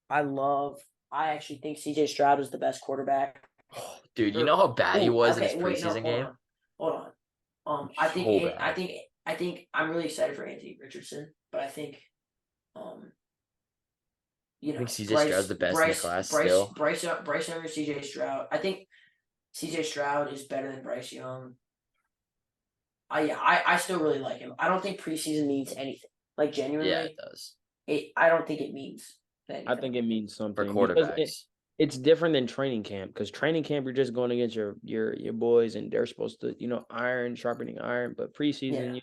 Speaker 1: I actually think CJ Stroud is the best quarterback.
Speaker 2: Dude, you know how bad he was in his preseason game?
Speaker 1: Hold on. I think I'm really excited for Anthony Richardson, but I think
Speaker 2: I think CJ Stroud's the best in the class still.
Speaker 1: Bryce Young or CJ Stroud. I think CJ Stroud is better than Bryce Young. I still really like him. I don't think preseason means anything. Like genuinely.
Speaker 2: Yeah, it does.
Speaker 1: I don't think it means anything.
Speaker 3: I think it means something
Speaker 2: For quarterbacks.
Speaker 3: It's different than training camp because training camp you're just going against your boys and they're supposed to sharpening iron. But preseason,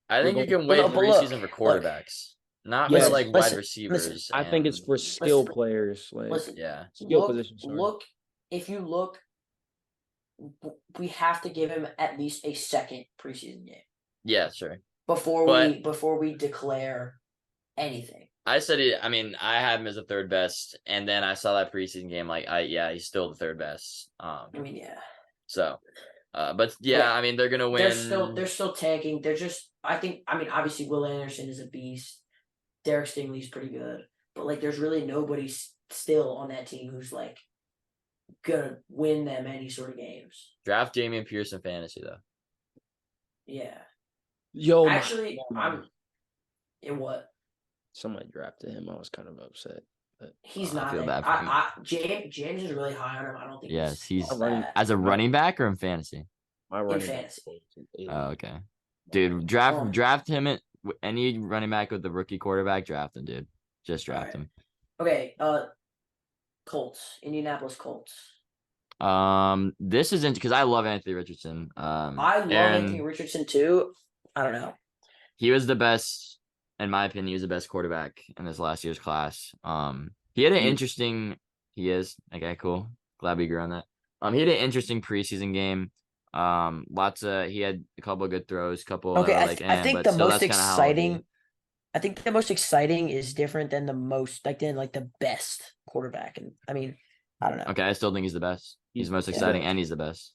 Speaker 2: I think you can win preseason for quarterbacks, not for like wide receivers.
Speaker 3: I think it's for skill players. Like skill positions.
Speaker 1: If you look, we have to give him at least a second preseason game.
Speaker 2: Yeah, sure.
Speaker 1: Before we declare anything.
Speaker 2: I said it. I mean, I had him as the third best, and then I saw that preseason game. Like, he's still the third best. I mean, yeah. So, but yeah, I mean, they're gonna win.
Speaker 1: They're still tanking. They're just. I mean, obviously, Will Anderson is a beast. Derek Stingley's pretty good, but like, there's really nobody still on that team who's like gonna win them any sort of games.
Speaker 2: Draft Damian Pierce in fantasy though.
Speaker 1: Yeah.
Speaker 3: Yo,
Speaker 1: Actually, I'm in what?
Speaker 3: Somebody drafted him. I was kind of upset. But
Speaker 1: He's
Speaker 2: I
Speaker 1: not
Speaker 2: feel
Speaker 1: that.
Speaker 2: bad for him.
Speaker 1: James is really high on him. I don't think
Speaker 2: Yes, he's
Speaker 1: all that.
Speaker 2: as a running back or in fantasy.
Speaker 3: my
Speaker 1: In
Speaker 3: running
Speaker 1: fantasy.
Speaker 2: Oh, okay. Dude, draft him at any running back with the rookie quarterback. Draft him, dude. Just draft him.
Speaker 1: Okay. Colts, Indianapolis Colts.
Speaker 2: This isn't because I love Anthony Richardson.
Speaker 1: I love
Speaker 2: Aaron,
Speaker 1: Anthony Richardson too. I don't know.
Speaker 2: He was the best, in my opinion. He was the best quarterback in this last year's class. He had an interesting. He is okay. Cool. Glad we agree on that. He had an interesting preseason game. He had a couple of good throws,
Speaker 1: Okay, I think the most exciting. I think the most exciting is different than the best quarterback, and I mean, I don't know.
Speaker 2: Okay, I still think he's the best. He's the most exciting, and he's the best.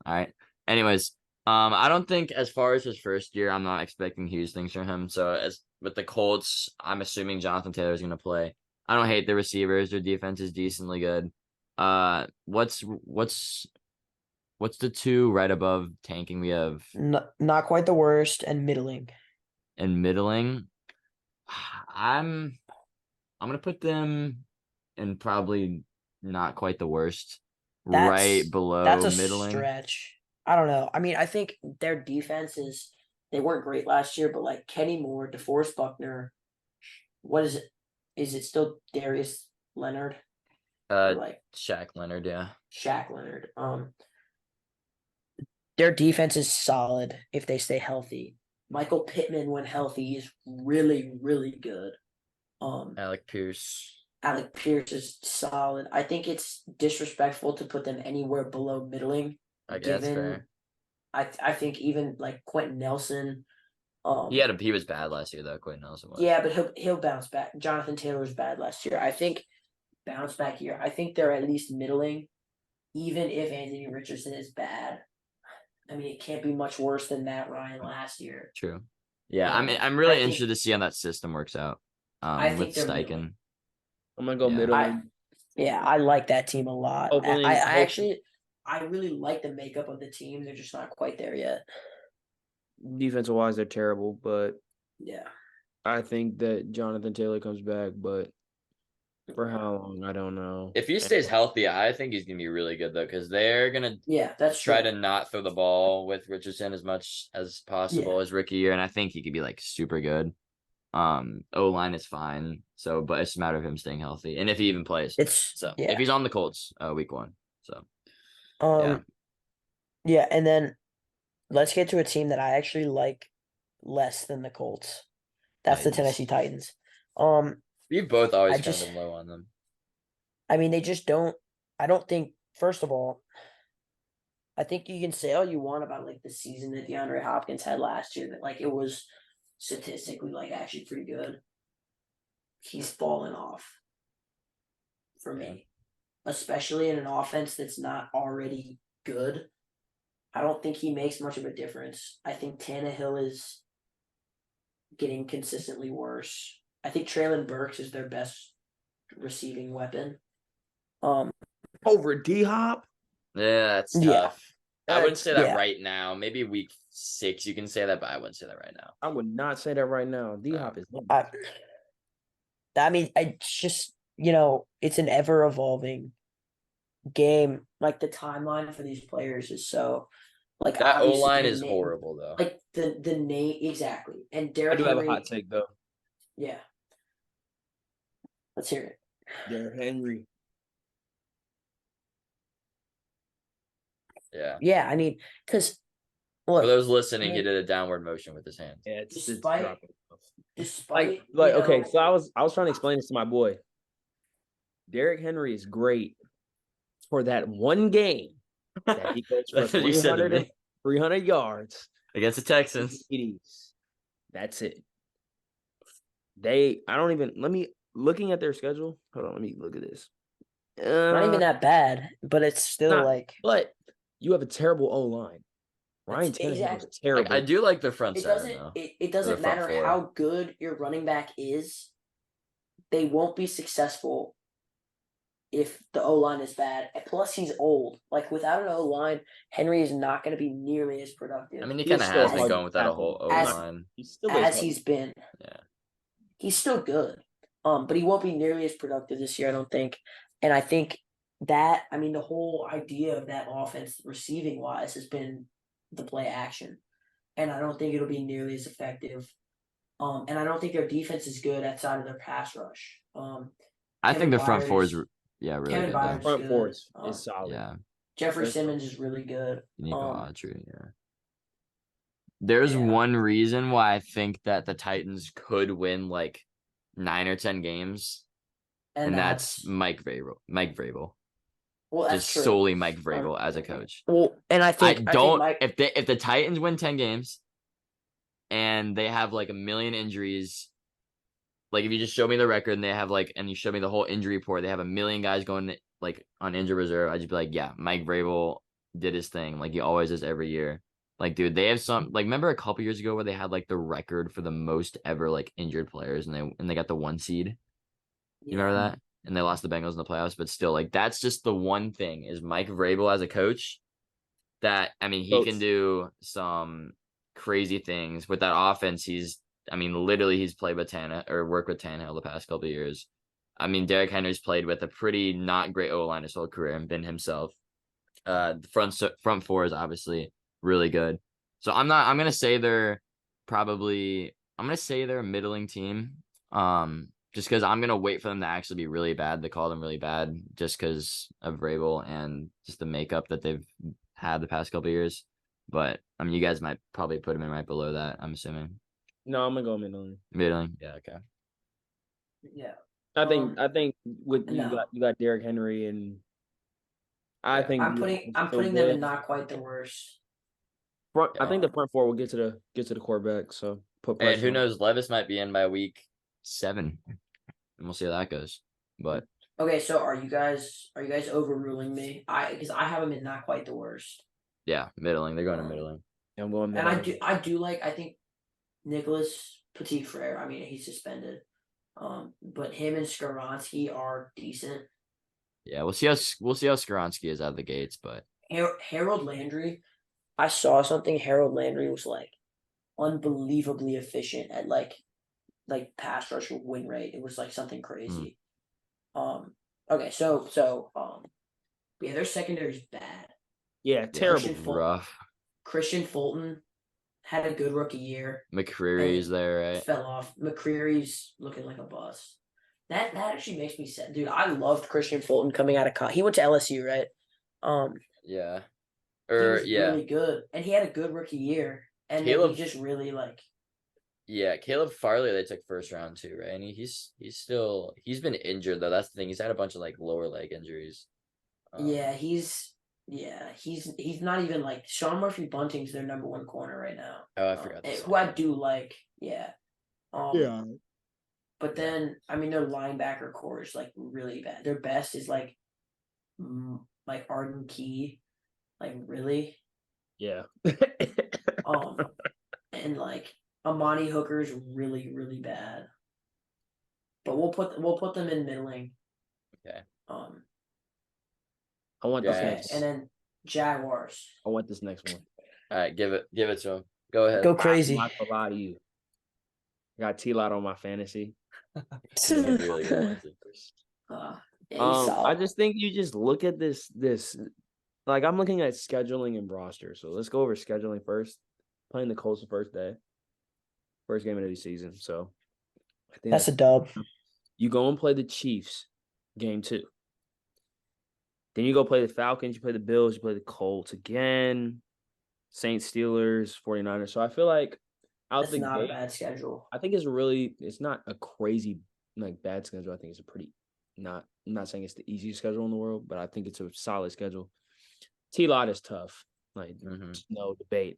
Speaker 2: All right. Anyways, I don't think as far as his first year, I'm not expecting huge things from him. So as with the Colts, I'm assuming Jonathan Taylor is going to play. I don't hate the receivers. Their defense is decently good. What's the two right above tanking? We have
Speaker 1: not quite the worst and middling.
Speaker 2: And middling. I'm gonna put them in probably not quite the worst. Right below
Speaker 1: that's a
Speaker 2: middling.
Speaker 1: Stretch. I don't know. I mean, I think their defense they weren't great last year, but like Kenny Moore, DeForest Buckner, what is it? Is it still Darius Leonard?
Speaker 2: Shaq Leonard, yeah.
Speaker 1: Shaq Leonard. Their defense is solid if they stay healthy. Michael Pittman, when healthy, is really, really good.
Speaker 2: Alec Pierce
Speaker 1: is solid. I think it's disrespectful to put them anywhere below middling.
Speaker 2: I guess fair.
Speaker 1: I think even like Quentin Nelson.
Speaker 2: He was bad last year though. Quentin Nelson was.
Speaker 1: Yeah, but he'll bounce back. Jonathan Taylor was bad last year. I think bounce back year. I think they're at least middling, even if Anthony Richardson is bad. I mean, it can't be much worse than Matt Ryan last year.
Speaker 2: True. Yeah, I'm really interested to see how that system works out. With Steichen.
Speaker 3: I'm gonna go middling.
Speaker 1: I like that team a lot. I really like the makeup of the team. They're just not quite there yet.
Speaker 3: Defensive wise, they're terrible, but
Speaker 1: yeah,
Speaker 3: I think that Jonathan Taylor comes back, but for how long, I don't know.
Speaker 2: If he stays healthy, I think he's gonna be really good though, because they're gonna try to not throw the ball with Richardson as much as possible his rookie year, and I think he could be like super good. O-line is fine, but it's a matter of him staying healthy, and if he even plays. If he's on the Colts, week 1,
Speaker 1: and then let's get to a team that I actually like less than the Colts. That's the Tennessee Titans.
Speaker 2: We've both always kind of been low on them.
Speaker 1: I mean, they just don't. I don't think. First of all, I think you can say all you want about like the season that DeAndre Hopkins had last year. That like it was statistically like actually pretty good. He's fallen off for me, especially in an offense that's not already good. I don't think he makes much of a difference. I think Tannehill is getting consistently worse. I think Traylon Burks is their best receiving weapon.
Speaker 3: Over D-Hop?
Speaker 2: Yeah, that's tough. I wouldn't say that right now. Maybe week 6 you can say that, but I wouldn't say that right now.
Speaker 3: I would not say that right now. D-Hop is
Speaker 1: I mean, it's just, it's an ever-evolving game. Like, the timeline for these players is so... Like
Speaker 2: that O-line is horrible, though.
Speaker 1: Like, the name... Exactly. And Derrick
Speaker 3: Henry... I do have a hot take, though.
Speaker 1: Yeah. Let's hear it.
Speaker 3: Derrick Henry.
Speaker 2: Yeah.
Speaker 1: Yeah, I mean, because
Speaker 2: for those listening, he did a downward motion with his hands.
Speaker 3: Yeah,
Speaker 1: despite
Speaker 3: okay, so I was trying to explain this to my boy. Derrick Henry is great for that one game that he goes for 300 yards
Speaker 2: against the Texans.
Speaker 3: That's it. Looking at their schedule. Hold on, let me look at this.
Speaker 1: Not even that bad, but it's still
Speaker 3: But you have a terrible O-line. Ryan Tannehill is terrible.
Speaker 2: I do like the front seven, though.
Speaker 1: It doesn't matter how good your running back is. They won't be successful if the O-line is bad. And plus, he's old. Like, without an O-line, Henry is not going to be nearly as productive.
Speaker 2: I mean, he
Speaker 3: He
Speaker 2: kind
Speaker 3: is
Speaker 2: of
Speaker 3: still
Speaker 2: has been
Speaker 3: hard
Speaker 2: going
Speaker 3: to
Speaker 2: without a
Speaker 3: tackle.
Speaker 2: whole O
Speaker 1: As-
Speaker 2: line.
Speaker 3: He still is
Speaker 1: as
Speaker 3: hard.
Speaker 1: he's been.
Speaker 2: Yeah.
Speaker 1: He's still good. But he won't be nearly as productive this year, I don't think. And I think that, I mean, the whole idea of that offense, receiving wise, has been the play action. And I don't think it'll be nearly as effective. And I don't think their defense is good outside of their pass rush.
Speaker 2: I think
Speaker 1: Kevin
Speaker 2: the front
Speaker 1: Byard
Speaker 2: four is
Speaker 1: is-
Speaker 2: really
Speaker 1: Kevin
Speaker 2: good. Though.
Speaker 1: Byard's
Speaker 3: Front four
Speaker 1: good.
Speaker 3: is solid.
Speaker 2: Yeah.
Speaker 1: Jeffrey
Speaker 3: There's-
Speaker 1: Simmons is really good.
Speaker 2: Nico Autry, yeah. There's
Speaker 1: Yeah.
Speaker 2: one reason why I think that the Titans could win like 9 or 10 games, and that's Mike Vrabel.
Speaker 1: well, that's
Speaker 2: Just
Speaker 1: true.
Speaker 2: solely Mike Vrabel as a coach.
Speaker 1: Well, and I think Mike,
Speaker 2: if the Titans win 10 games and they have like a million injuries, like if you just show me the record and they have like, and you show me the whole injury report, they have a million guys going like on injured reserve, I'd just be like, yeah, Mike Vrabel did his thing like he always does every year. Like, dude, they have some like remember a couple years ago where they had like the record for the most ever like injured players and they got the 1 seed. You remember that? And they lost the Bengals in the playoffs, but still, like that's just the one thing is Mike Vrabel as a coach that I mean he can do some crazy things with that offense. Literally he's played with worked with Tannehill the past couple of years. I mean, Derrick Henry's played with a pretty not great O-line his whole career and been himself. The front four is obviously really good. So I'm gonna say they're a middling team. Just because I'm gonna wait for them to actually be really bad. They call them really bad just because of Vrabel and just the makeup that they've had the past couple of years. But I mean, you guys might probably put them in right below that. I'm assuming.
Speaker 3: No, I'm gonna go middling.
Speaker 2: Middling, yeah, okay.
Speaker 1: Yeah.
Speaker 3: I think with
Speaker 1: No.
Speaker 3: you got Derrick Henry and I think
Speaker 1: I'm putting them in not quite the worst.
Speaker 3: I think the front four will get to the quarterback. So put pressure.
Speaker 2: And who knows? Levis might be in by week 7, and we'll see how that goes. But
Speaker 1: okay, so are you guys overruling me? Because I have them in not quite the worst.
Speaker 2: yeah, middling. They're going to middling.
Speaker 3: I'm going middling.
Speaker 1: And I do like. I think Nicholas Petit Frere. I mean, he's suspended. But him and Skaronski are decent.
Speaker 2: Yeah, we'll see how Skaronski is out of the gates, but
Speaker 1: Harold Landry, I saw something. Harold Landry was like unbelievably efficient at like pass rush win rate. It was like something crazy. Okay, so yeah, their secondary is bad.
Speaker 3: Yeah, terrible.
Speaker 2: Rough.
Speaker 1: Christian Fulton had a good rookie year.
Speaker 2: McCreary's there, right?
Speaker 1: Fell off. McCreary's looking like a bust. That actually makes me sad, dude. I loved Christian Fulton coming out of college. He went to LSU, right?
Speaker 2: Yeah.
Speaker 1: He was really good, and he had a good rookie year. And then he just really like.
Speaker 2: Yeah, Caleb Farley they took first round too, right? And he's been injured though. That's the thing. He's had a bunch of like lower leg injuries.
Speaker 1: He's not even like Sean Murphy Bunting's their number 1 corner right now.
Speaker 2: Oh, I forgot.
Speaker 1: Who I do like, yeah.
Speaker 3: Yeah.
Speaker 1: But then I mean their linebacker core is like really bad. Their best is like Arden Key, like really.
Speaker 3: Yeah.
Speaker 1: And like Amani Hooker is really really bad. But we'll put them in middling.
Speaker 2: Okay.
Speaker 3: I want this next.
Speaker 1: And then Jaguars.
Speaker 3: I want this next one.
Speaker 2: All right, give it to him. Go ahead.
Speaker 1: Go crazy.
Speaker 3: I'm not gonna lie to you. I got T-Lot on my fantasy.
Speaker 2: Really good
Speaker 3: I just think you just look at this like I'm looking at scheduling and roster. So let's go over scheduling first. Playing the Colts the first day. First game of the season. So I think
Speaker 1: that's a dub.
Speaker 3: You go and play the Chiefs game 2. Then you go play the Falcons, you play the Bills, you play the Colts again. Saints, Steelers, 49ers. So I feel like
Speaker 1: That's not a bad schedule.
Speaker 3: I think it's not a crazy like bad schedule. I think it's a pretty I'm not saying it's the easiest schedule in the world, but I think it's a solid schedule. T-Lot is tough. Like no debate.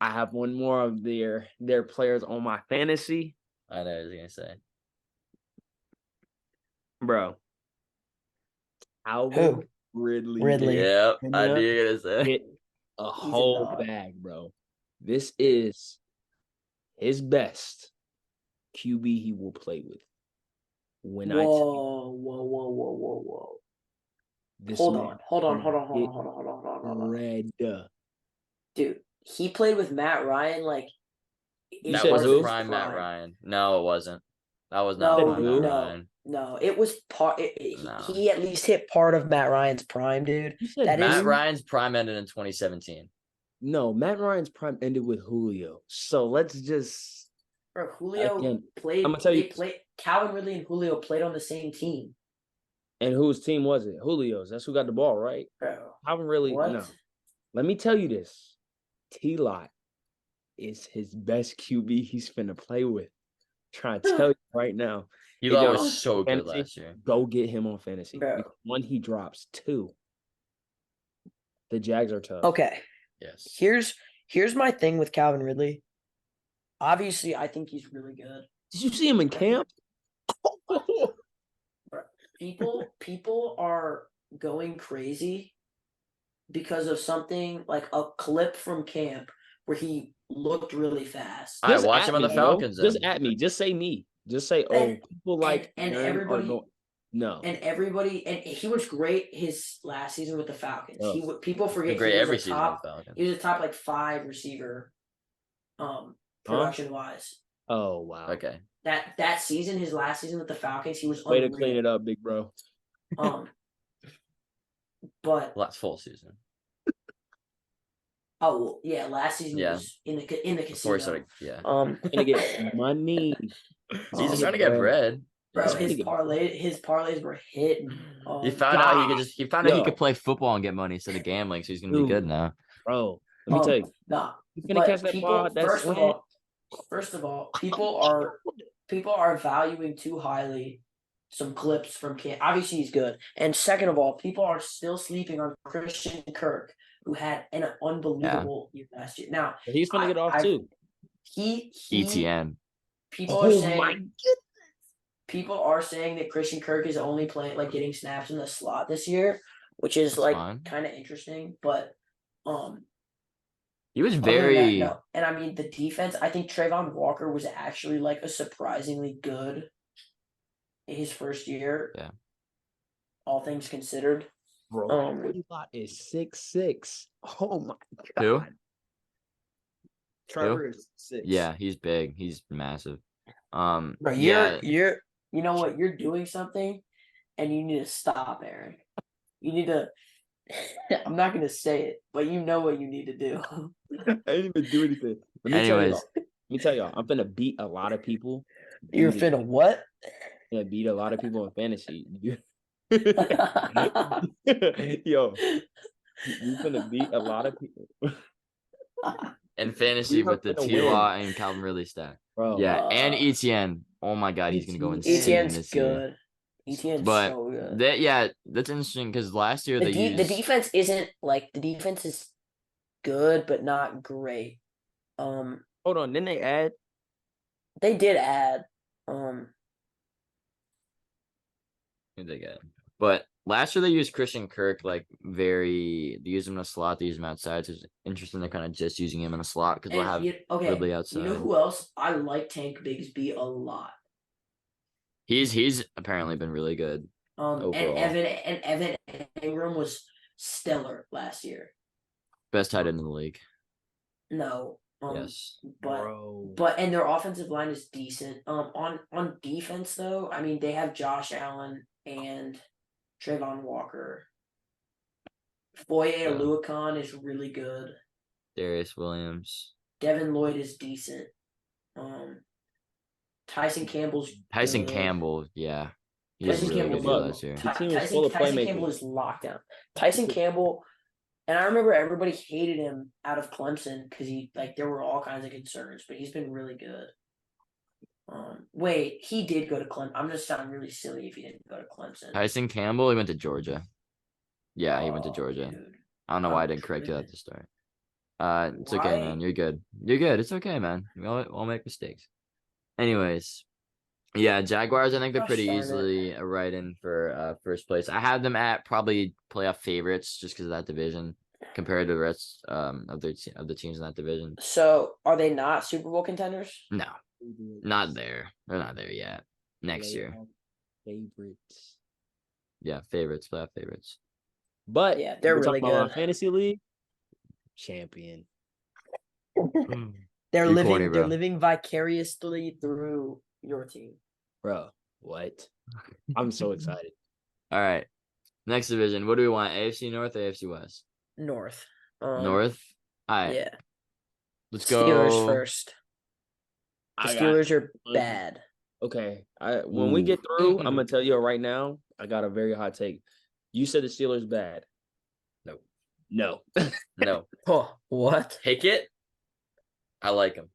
Speaker 3: I have one more of their players on my fantasy.
Speaker 2: I know what I was gonna say.
Speaker 3: Bro. Alvin Ridley.
Speaker 2: Yep, I knew you were gonna say.
Speaker 3: Hit a whole bag, bro. This is his best QB he will play with. When I tell you
Speaker 1: Whoa.
Speaker 3: this
Speaker 1: Hold
Speaker 3: man
Speaker 1: on. Hold on.
Speaker 3: red.
Speaker 1: Dude, he played with Matt Ryan like in
Speaker 3: You
Speaker 2: That
Speaker 3: said
Speaker 1: parts
Speaker 2: wasn't
Speaker 1: of
Speaker 3: who?
Speaker 1: his
Speaker 2: prime Matt
Speaker 1: prime.
Speaker 2: Ryan. No, it wasn't. That was not
Speaker 3: said
Speaker 1: No,
Speaker 2: prime Matt
Speaker 3: who?
Speaker 2: Ryan.
Speaker 1: no. It was part.
Speaker 2: No.
Speaker 1: He at least hit part of Matt Ryan's prime, dude.
Speaker 3: You said
Speaker 1: That
Speaker 2: Matt
Speaker 1: is
Speaker 2: Ryan's prime ended in 2017.
Speaker 3: No, Matt Ryan's prime ended with Julio. So let's just
Speaker 1: bro. Julio
Speaker 3: again.
Speaker 1: played.
Speaker 3: I'm gonna tell
Speaker 1: They
Speaker 3: you.
Speaker 1: played. Calvin Ridley and Julio played on the same team,
Speaker 3: And whose team was it? Julio's. That's who got the ball, right?
Speaker 1: bro.
Speaker 3: Haven't really
Speaker 1: What?
Speaker 3: no. Let me tell you this. T-Lot is his best QB he's finna play with. Trying to tell you right now.
Speaker 2: He
Speaker 3: If y'all
Speaker 2: was
Speaker 3: don't
Speaker 2: so good
Speaker 3: fantasy,
Speaker 2: last year.
Speaker 3: go get him on fantasy.
Speaker 1: Bro.
Speaker 3: Because one, he drops. Two, the Jags are tough.
Speaker 1: Okay.
Speaker 2: Yes.
Speaker 1: Here's my thing with Calvin Ridley. Obviously, I think he's really good.
Speaker 3: Did you see him in camp?
Speaker 1: People are going crazy because of something like a clip from camp where he looked really fast.
Speaker 2: All right,
Speaker 3: Just
Speaker 2: watch
Speaker 3: at
Speaker 2: him on the
Speaker 3: me, bro.
Speaker 2: Falcons.
Speaker 3: Just
Speaker 2: then.
Speaker 3: at me. Just say me. Just say,
Speaker 1: And-
Speaker 3: people like
Speaker 1: and
Speaker 3: Aaron
Speaker 1: everybody-
Speaker 3: are going. No.
Speaker 1: And everybody, and he was great his last season with the Falcons.
Speaker 3: Oh.
Speaker 1: People forget
Speaker 2: Great
Speaker 1: he was
Speaker 2: every
Speaker 1: a
Speaker 2: season
Speaker 1: top.
Speaker 2: with Falcons.
Speaker 1: He was a top like 5 receiver, production wise.
Speaker 3: Oh wow.
Speaker 2: Okay.
Speaker 1: That season, his last season with the Falcons, he was
Speaker 3: Way
Speaker 1: unreal.
Speaker 3: to clean it up, big bro.
Speaker 1: But
Speaker 2: Last full season.
Speaker 1: oh well, yeah, last season
Speaker 2: Yeah.
Speaker 1: he was in the casino.
Speaker 2: Before he started, yeah.
Speaker 3: Gonna get money.
Speaker 2: He's just trying to get bread.
Speaker 1: Bro,
Speaker 3: He's
Speaker 1: his parlays were hitting.
Speaker 2: He found out he
Speaker 3: Yo.
Speaker 2: could play football and get money instead of gambling, so he's gonna be good now.
Speaker 3: Bro, let me tell you.
Speaker 1: Nah,
Speaker 3: You finna catch that
Speaker 1: people,
Speaker 3: ball, that's
Speaker 1: first of all, people are valuing too highly some clips from camp. Obviously, he's good, and second of all, people are still sleeping on Christian Kirk, who had an unbelievable year last year. Now
Speaker 3: he's gonna get off too.
Speaker 1: He
Speaker 2: ETN.
Speaker 1: People are saying. People are saying that Christian Kirk is only playing like getting snaps in the slot this year, which is
Speaker 2: That's
Speaker 1: kind of interesting. But
Speaker 2: he was
Speaker 1: other than
Speaker 2: very
Speaker 1: that, no. And I mean the defense. I think Trayvon Walker was actually like a surprisingly good in his first year.
Speaker 2: Yeah.
Speaker 1: All things considered.
Speaker 3: Bro, T-Lot is 6'6". Oh my god.
Speaker 2: Who?
Speaker 3: Trevor is 6'6".
Speaker 2: Yeah, he's big. He's massive.
Speaker 1: Bro,
Speaker 2: yeah.
Speaker 1: you're you know what, you're doing something and you need to stop, Aaron. You need to I'm not gonna say it, but you know what you need to do.
Speaker 3: I didn't even do anything. Let me tell y'all, I'm finna beat a lot of people.
Speaker 1: You're finna what?
Speaker 3: Yeah, beat a lot of people in fantasy. Yo, you finna beat a lot of people.
Speaker 2: In fantasy with the T-Law and Calvin Ridley stack.
Speaker 3: Bro.
Speaker 2: Yeah, and ETN. Oh my god, he's gonna go insane this year.
Speaker 1: ETN's
Speaker 2: But
Speaker 1: so good.
Speaker 2: that's interesting because last year
Speaker 1: the defense isn't like the defense is good but not great.
Speaker 3: Hold on, didn't they add?
Speaker 1: They did add.
Speaker 2: Who they get? But last year they used Christian Kirk they use him in a slot, they use him outside. So it's interesting they're kind of just using him in a slot because they'll have Ridley outside.
Speaker 1: You know who else? I like Tank Bigsby a lot.
Speaker 2: He's apparently been really good. Overall.
Speaker 1: And Evan Ingram was stellar last year.
Speaker 2: Best tight end in the league.
Speaker 1: No.
Speaker 2: Yes.
Speaker 1: But their offensive line is decent. On defense though, I mean they have Josh Allen and Trayvon Walker. Foye Oluokun is really good.
Speaker 2: Darius Williams.
Speaker 1: Devin Lloyd is decent. Tyson Campbell's good.
Speaker 2: Campbell, yeah.
Speaker 1: Tyson Campbell
Speaker 3: last year. Tyson Campbell
Speaker 1: is locked down. Tyson Campbell, and I remember everybody hated him out of Clemson because there were all kinds of concerns, but he's been really good. Wait, he did go to Clemson. I'm gonna sound really silly if he didn't go to Clemson.
Speaker 2: Tyson Campbell, he went to Georgia. Yeah, he went to Georgia.
Speaker 1: Dude.
Speaker 2: I don't know why I didn't correct you at the start. It's okay, man. You're good. You're good. It's okay, man. We'll make mistakes. Anyways, yeah, Jaguars. I think they're pretty easily right in for first place. I have them at probably playoff favorites just because of that division compared to the rest of the teams in that division.
Speaker 1: So, are they not Super Bowl contenders?
Speaker 2: No, not there. They're not there yet. Next year.
Speaker 3: favorites.
Speaker 2: Yeah, favorites, playoff favorites.
Speaker 3: But
Speaker 1: Yeah, they're
Speaker 3: we're
Speaker 1: really
Speaker 3: talking about
Speaker 1: good.
Speaker 3: my fantasy league champion.
Speaker 1: They're
Speaker 2: You're corny,
Speaker 1: they're
Speaker 2: bro.
Speaker 1: living vicariously through your team.
Speaker 3: Bro, what? I'm so excited.
Speaker 2: All right. Next division. What do we want? AFC North or AFC West?
Speaker 1: North.
Speaker 2: North. All right.
Speaker 1: Yeah.
Speaker 2: Let's
Speaker 1: Steelers
Speaker 2: go.
Speaker 1: first. The
Speaker 3: I got
Speaker 1: Steelers are bad.
Speaker 3: okay. When we get through, I'm gonna tell you right now. I got a very hot take. You said the Steelers bad. No.
Speaker 2: No.
Speaker 1: Oh, what?
Speaker 2: Pickett. I like him.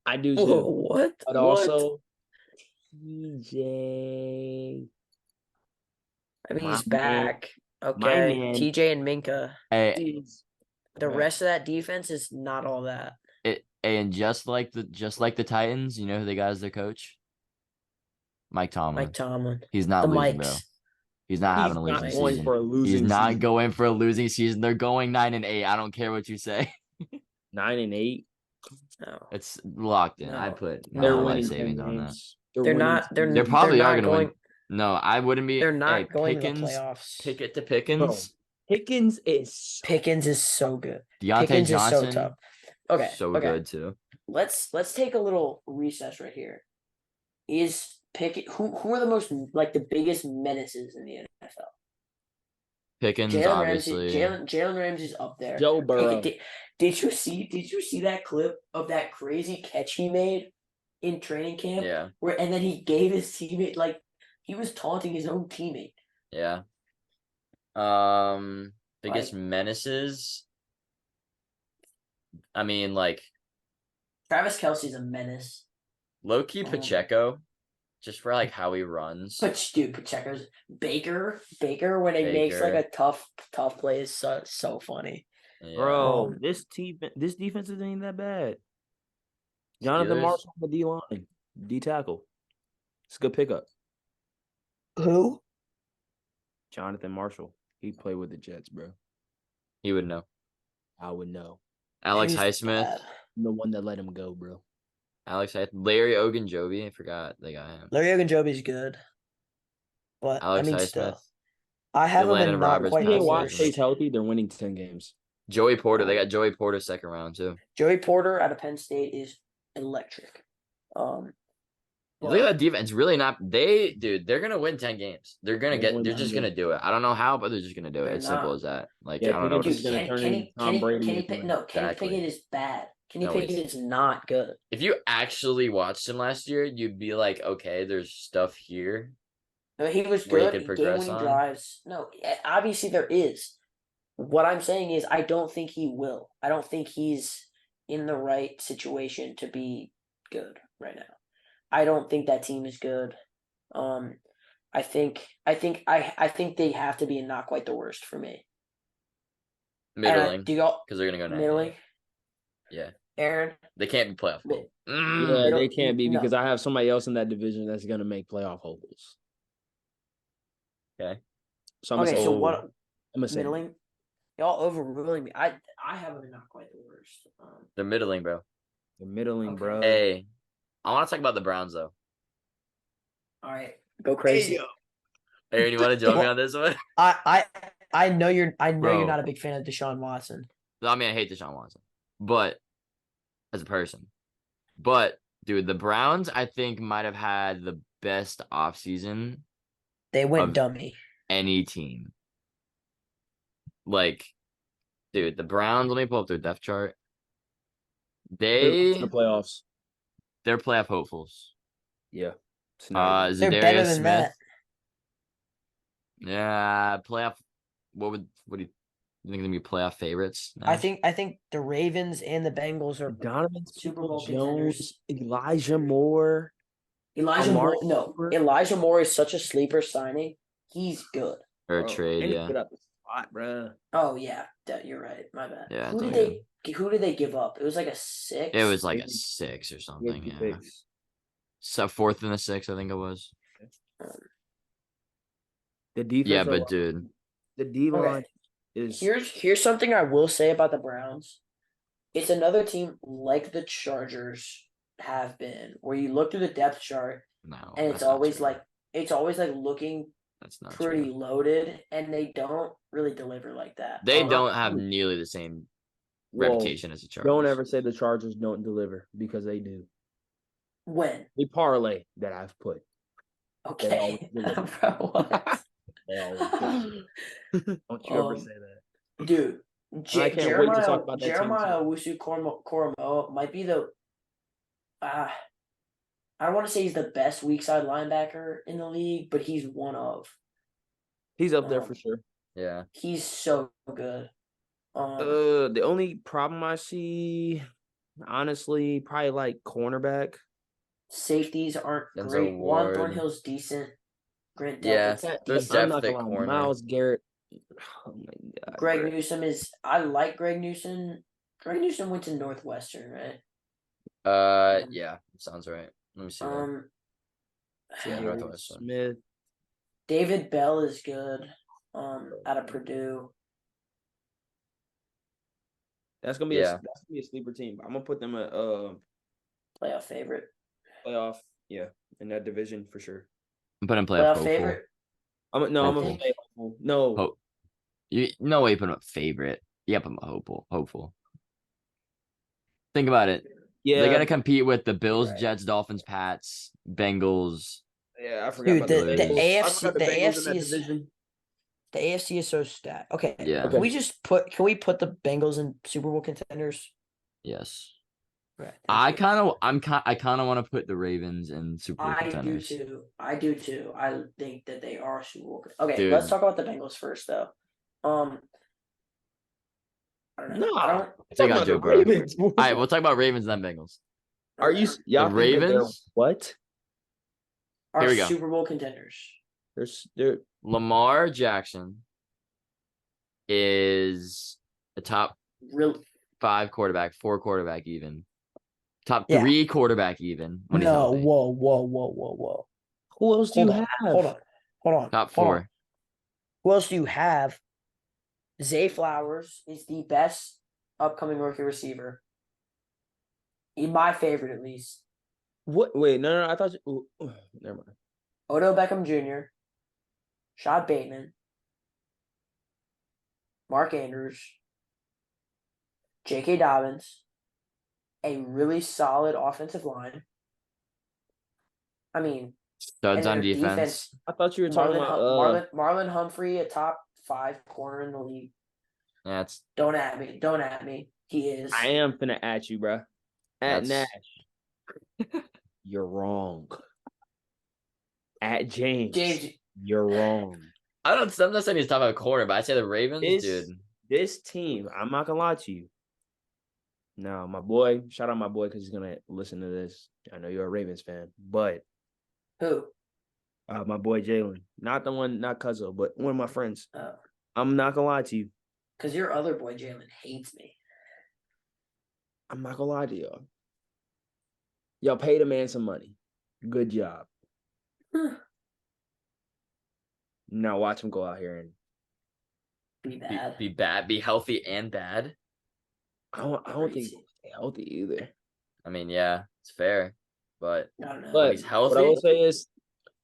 Speaker 3: I do
Speaker 1: Oh,
Speaker 3: too.
Speaker 1: what?
Speaker 3: But
Speaker 1: What?
Speaker 3: also, TJ.
Speaker 1: I mean,
Speaker 3: my
Speaker 1: he's
Speaker 3: man-
Speaker 1: back.
Speaker 3: my
Speaker 1: Okay.
Speaker 3: man
Speaker 1: TJ and Minka.
Speaker 2: Hey,
Speaker 1: The
Speaker 3: Right.
Speaker 1: rest of that defense is not all that.
Speaker 2: and just like the Titans, you know who they got as their coach? Mike Tomlin.
Speaker 1: Mike Tomlin.
Speaker 2: He's not
Speaker 1: The
Speaker 2: losing,
Speaker 1: Mikes.
Speaker 2: bro. He's not having a losing
Speaker 3: not going
Speaker 2: season.
Speaker 3: for a losing
Speaker 2: He's not
Speaker 3: season.
Speaker 2: going for a losing season. They're going 9-8. I don't care what you say.
Speaker 3: 9-8.
Speaker 1: No.
Speaker 2: It's locked in.
Speaker 1: No.
Speaker 2: I put
Speaker 1: No.
Speaker 3: They're
Speaker 2: my life
Speaker 3: winning 10
Speaker 2: savings on that.
Speaker 3: games.
Speaker 1: They're
Speaker 3: winning
Speaker 1: not.
Speaker 3: 10
Speaker 1: They're.
Speaker 3: games.
Speaker 2: They probably
Speaker 1: they're
Speaker 2: are
Speaker 1: not
Speaker 2: going to
Speaker 1: going.
Speaker 2: win. No, I wouldn't be.
Speaker 1: They're not
Speaker 2: hey,
Speaker 1: going to the
Speaker 2: Pickens,
Speaker 1: playoffs.
Speaker 2: Pickett to Pickens.
Speaker 3: Pickens is
Speaker 1: Pickens is so good.
Speaker 2: Deontay
Speaker 1: Pickens
Speaker 2: Johnson.
Speaker 1: is so tough. Okay.
Speaker 2: So
Speaker 1: okay.
Speaker 2: good too.
Speaker 1: Let's take a little recess right here. Is Pickett who are the most like the biggest menaces in the NFL?
Speaker 2: Pickens,
Speaker 1: Jalen
Speaker 2: obviously.
Speaker 1: Ramsey. Jalen Ramsey's up there.
Speaker 3: Joe Burrow.
Speaker 1: Did you see that clip of that crazy catch he made in training camp?
Speaker 2: Yeah.
Speaker 1: And then he gave his teammate like he was taunting his own teammate.
Speaker 2: Yeah. Biggest menaces. I mean, like
Speaker 1: Travis Kelce's a menace.
Speaker 2: low-key Pacheco, just for like how he runs.
Speaker 1: But dude, Pacheco's Baker when he makes like a tough play is so funny.
Speaker 2: Yeah.
Speaker 3: Bro, this defense isn't even that bad. Jonathan
Speaker 2: Steelers?
Speaker 3: Marshall on the D line, D tackle. It's a good pickup.
Speaker 1: Who?
Speaker 3: Jonathan Marshall. He played with the Jets, bro.
Speaker 2: He would know.
Speaker 3: I would know.
Speaker 2: Alex
Speaker 1: He's
Speaker 2: Highsmith.
Speaker 1: bad.
Speaker 3: I'm the one that let him go, bro.
Speaker 2: Larry Ogunjobi. I forgot they got him.
Speaker 1: Larry Ogunjobi's good, but
Speaker 2: Alex
Speaker 1: I mean,
Speaker 2: Highsmith.
Speaker 1: still, I have him
Speaker 2: Landon
Speaker 1: in not
Speaker 2: Roberts
Speaker 1: quite
Speaker 2: passed
Speaker 1: the
Speaker 3: Watt
Speaker 1: worst.
Speaker 3: stays healthy, they're winning 10 games.
Speaker 2: Joey Porter. They got Joey Porter second round too.
Speaker 1: Joey Porter out of Penn State is electric.
Speaker 2: Look at that defense. Really not. They're gonna win 10 games. They're just gonna do it. I don't know how, but they're just gonna do it.
Speaker 1: They're
Speaker 2: It's simple
Speaker 1: not.
Speaker 2: as that. Like
Speaker 3: Yeah,
Speaker 2: I don't know.
Speaker 3: Pickett's
Speaker 1: Dude,
Speaker 3: gonna turn into Tom Brady.
Speaker 1: Kenny
Speaker 2: Exactly.
Speaker 1: Pickett is bad. Kenny
Speaker 2: No,
Speaker 1: Pickett is not good.
Speaker 2: If you actually watched him last year, you'd be like, okay, there's stuff here.
Speaker 1: I mean, he was
Speaker 2: Where you
Speaker 1: good.
Speaker 2: could
Speaker 1: He
Speaker 2: progress
Speaker 1: game-winning
Speaker 2: on?
Speaker 1: drives. No, obviously there is. What I'm saying is, I don't think he will. I don't think he's in the right situation to be good right now. I don't think that team is good. I think they have to be in not quite the worst for me.
Speaker 2: Middling.
Speaker 1: Do y'all
Speaker 2: Because they're gonna go 9-8.
Speaker 1: middling?
Speaker 2: Yeah.
Speaker 1: Aaron,
Speaker 2: They can't be playoff.
Speaker 1: Mid-
Speaker 3: Yeah,
Speaker 1: Middle-
Speaker 3: they can't be
Speaker 1: no.
Speaker 3: because I have somebody else in that division that's gonna make playoff hopefuls.
Speaker 2: Okay.
Speaker 3: So I'm gonna say,
Speaker 1: so what?
Speaker 3: I'm gonna say
Speaker 1: Middling? Y'all overruling me. I have them in not quite the worst.
Speaker 2: They're middling, bro.
Speaker 3: the middling,
Speaker 1: Okay.
Speaker 3: bro.
Speaker 2: Hey, I want to talk about the Browns though.
Speaker 1: All right, go crazy.
Speaker 2: Aaron, you want to join me on this one?
Speaker 1: I know you're
Speaker 2: Bro.
Speaker 1: not a big fan of Deshaun Watson.
Speaker 2: I mean, I hate Deshaun Watson, but as a person, but dude, the Browns I think might have had the best offseason
Speaker 1: They went
Speaker 2: Of-
Speaker 1: dummy.
Speaker 2: any team. Like, dude, the Browns. Let me pull up their depth chart.
Speaker 3: They're in the playoffs.
Speaker 2: They're playoff hopefuls.
Speaker 3: Yeah. It's not
Speaker 1: They're better
Speaker 2: Zadarius
Speaker 1: than
Speaker 2: Smith.
Speaker 1: that.
Speaker 2: Yeah, playoff. What do you think? Gonna be playoff favorites?
Speaker 1: I think the Ravens and the Bengals are
Speaker 3: Donovan
Speaker 1: Super Bowl
Speaker 3: Jones, Elijah Moore.
Speaker 1: Elijah Moore.
Speaker 3: Amari
Speaker 1: No,
Speaker 3: Cooper.
Speaker 1: Elijah Moore is such a sleeper signing. He's good.
Speaker 2: or a
Speaker 3: Bro,
Speaker 2: trade.
Speaker 3: and he
Speaker 2: Yeah,
Speaker 3: put up a spot, bro.
Speaker 1: Oh yeah, you're right. My bad.
Speaker 2: Yeah,
Speaker 1: Who
Speaker 2: it's
Speaker 1: did
Speaker 2: all
Speaker 1: who did they give up? It was like a 6.
Speaker 2: it was like a
Speaker 3: Maybe-
Speaker 2: 6 or something.
Speaker 3: Yeah,
Speaker 2: Yeah, so 4th and a 6, I think it was.
Speaker 3: The defense.
Speaker 2: Yeah, but dude,
Speaker 3: the D line
Speaker 1: Okay.
Speaker 3: is
Speaker 1: Here's something I will say about the Browns. It's another team like the Chargers have been, where you look through the depth chart
Speaker 2: no,
Speaker 1: and
Speaker 2: that's
Speaker 1: it's
Speaker 2: not
Speaker 1: always
Speaker 2: true.
Speaker 1: like it's always like looking
Speaker 2: That's not
Speaker 1: pretty
Speaker 2: true.
Speaker 1: loaded, and they don't really deliver like that.
Speaker 2: They don't have nearly the same reputation as the Chargers.
Speaker 3: Don't ever say the Chargers don't deliver because they do.
Speaker 1: When?
Speaker 3: The parlay that I've put.
Speaker 1: Okay. Bro, what?
Speaker 3: They always do. Don't you ever say that.
Speaker 1: Dude,
Speaker 3: I can't wait to talk about that
Speaker 1: Jeremiah
Speaker 3: team
Speaker 1: Owusu-Koramoah might be the I don't want to say he's the best weak side linebacker in the league, but he's one of.
Speaker 3: He's up there for sure.
Speaker 2: Yeah.
Speaker 1: He's so good.
Speaker 3: The only problem I see, honestly, probably like cornerback.
Speaker 1: Safeties aren't great. Juan Thornhill's decent. Grant Delpit's
Speaker 2: there's definitely corner.
Speaker 3: Miles Garrett. Oh my God.
Speaker 1: Greg Newsome is. I like Greg Newsome. Greg Newsome went to Northwestern, right?
Speaker 2: Yeah, sounds right. Let me see.
Speaker 3: Northwestern. Smith.
Speaker 1: David Bell is good. Out of Purdue.
Speaker 3: That's gonna be a sleeper team. I'm gonna put them a
Speaker 1: playoff favorite.
Speaker 3: Playoff, yeah, in that division for sure.
Speaker 2: I'm putting playoff
Speaker 1: favorite.
Speaker 3: I'm gonna say hopeful. No,
Speaker 2: no way you put him a favorite. You got to put him a hopeful. Think about it. Yeah, they're gonna compete with the Bills, Jets, Dolphins, Pats, Bengals.
Speaker 3: Yeah, I forgot.
Speaker 1: Dude, the AFC is so stacked. Okay.
Speaker 2: Yeah.
Speaker 1: Can we put the Bengals in Super Bowl contenders?
Speaker 2: Yes.
Speaker 1: Right.
Speaker 2: I kind of want to put the Ravens in Super Bowl contenders.
Speaker 1: I do too. I think that they are Super Bowl. Okay, let's talk about the Bengals first, though. I don't know. I don't.
Speaker 2: Take out Joe Burrow. All right, we'll talk about Ravens and then Bengals.
Speaker 3: Are you? Yeah,
Speaker 2: the Ravens.
Speaker 3: What?
Speaker 1: Are Super Bowl contenders?
Speaker 3: They're
Speaker 2: Lamar Jackson is a top 5 quarterback, 4 quarterback even. Top 3 quarterback even.
Speaker 1: Whoa.
Speaker 3: Who else do you have?
Speaker 1: Hold on.
Speaker 2: Top 4.
Speaker 1: Who else do you have? Zay Flowers is the best upcoming rookie receiver. My favorite, at least.
Speaker 3: What? Wait, no. I thought you. Never mind.
Speaker 1: Odell Beckham Jr., Shad Bateman, Mark Andrews, J.K. Dobbins, a really solid offensive line. I mean,
Speaker 2: studs on defense.
Speaker 3: I thought you were talking about
Speaker 1: Marlon Humphrey, a top 5 corner in the league.
Speaker 2: Yeah,
Speaker 1: Don't at me. He is.
Speaker 3: I am finna at you, bro. At Nash. You're wrong. At James, you're wrong.
Speaker 2: I'm not saying he's talking about corner, but I say the Ravens, dude.
Speaker 3: This team, I'm not gonna lie to you. No, my boy, shout out my boy because he's gonna listen to this. I know you're a Ravens fan, but
Speaker 1: who?
Speaker 3: My boy Jalen, not Cuzzo, but one of my friends.
Speaker 1: Oh.
Speaker 3: I'm not gonna lie to you.
Speaker 1: Because your other boy Jalen hates me.
Speaker 3: I'm not gonna lie to y'all. Y'all paid a man some money. Good job. Now watch him go out here and
Speaker 1: be bad.
Speaker 2: Be healthy and bad.
Speaker 3: I don't think he's healthy either.
Speaker 2: I mean, yeah, it's fair, but
Speaker 3: when
Speaker 2: he's healthy.
Speaker 3: What I will say is,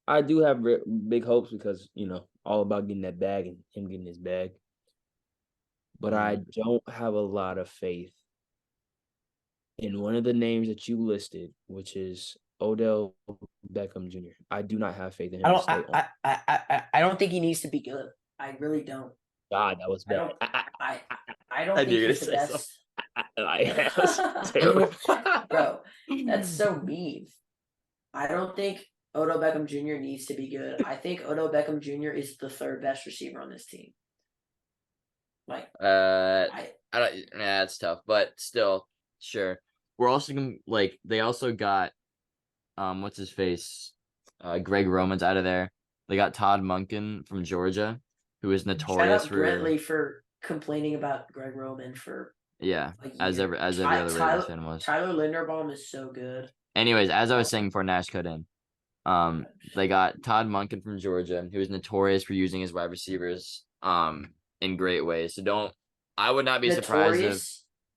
Speaker 3: I do have big hopes because all about getting that bag and him getting his bag. But I don't have a lot of faith in one of the names that you listed, which is Odell Beckham Jr. I do not have faith in him.
Speaker 1: I don't think he needs to be good. I really don't.
Speaker 3: God, that was bad.
Speaker 1: I don't think he's the best. Bro, that's so mean. I don't think Odell Beckham Jr. needs to be good. I think Odell Beckham Jr. is the 3rd best receiver on this team.
Speaker 2: It's tough, but still, sure. We're also they also got what's his face? Greg Roman's out of there. They got Todd Monken from Georgia, who is notorious
Speaker 1: for Brentley for complaining about Greg Roman for
Speaker 2: as every other Ravens fan was.
Speaker 1: Tyler Linderbaum is so good.
Speaker 2: Anyways, as I was saying before Nash cut in, they got Todd Monken from Georgia, who is notorious for using his wide receivers in great ways. So I would not be surprised if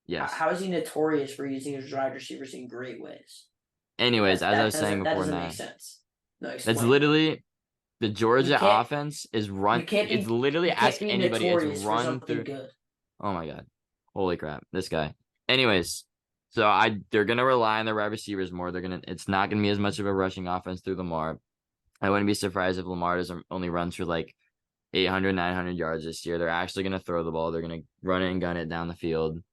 Speaker 2: yes.
Speaker 1: How is he notorious for using his wide receivers in great ways?
Speaker 2: Anyways, as I was saying before,
Speaker 1: that doesn't make sense. No,
Speaker 2: that's literally The Georgia
Speaker 1: can't-
Speaker 2: offense is run.
Speaker 1: you can't be-
Speaker 2: It's literally
Speaker 1: you can't
Speaker 2: ask
Speaker 1: be
Speaker 2: anybody.
Speaker 1: notorious
Speaker 2: It's
Speaker 1: for
Speaker 2: run
Speaker 1: something
Speaker 2: through.
Speaker 1: good.
Speaker 2: Oh my god, holy crap, this guy. Anyways, they're gonna rely on their wide receivers more. It's not gonna be as much of a rushing offense through Lamar. I wouldn't be surprised if Lamar doesn't only runs for like 800, 900 yards this year. They're actually gonna throw the ball. They're gonna run it and gun it down the field.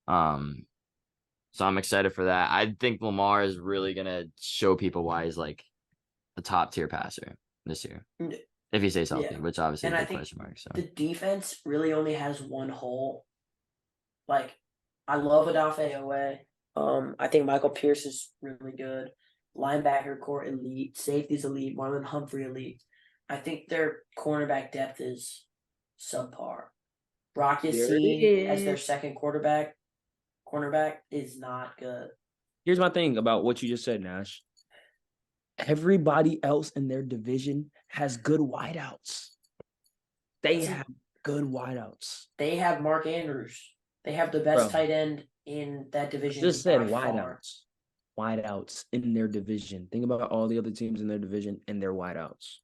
Speaker 2: So I'm excited for that. I think Lamar is really gonna show people why he's like a top tier passer this year. If he stays healthy, which obviously is a big question mark. So
Speaker 1: the defense really only has one hole. Like, I love Odafe Oweh. I think Michael Pierce is really good. Linebacker core elite, safeties elite, Marlon Humphrey elite. I think their cornerback depth is subpar. Brock Yassin as their second cornerback is not good.
Speaker 3: Here's my thing about what you just said, Nash. Everybody else in their division has good wideouts. They have good wideouts.
Speaker 1: They have Mark Andrews. They have the best tight end in that division.
Speaker 3: Just said
Speaker 1: wideouts.
Speaker 3: Wideouts in their division. Think about all the other teams in their division and their wideouts.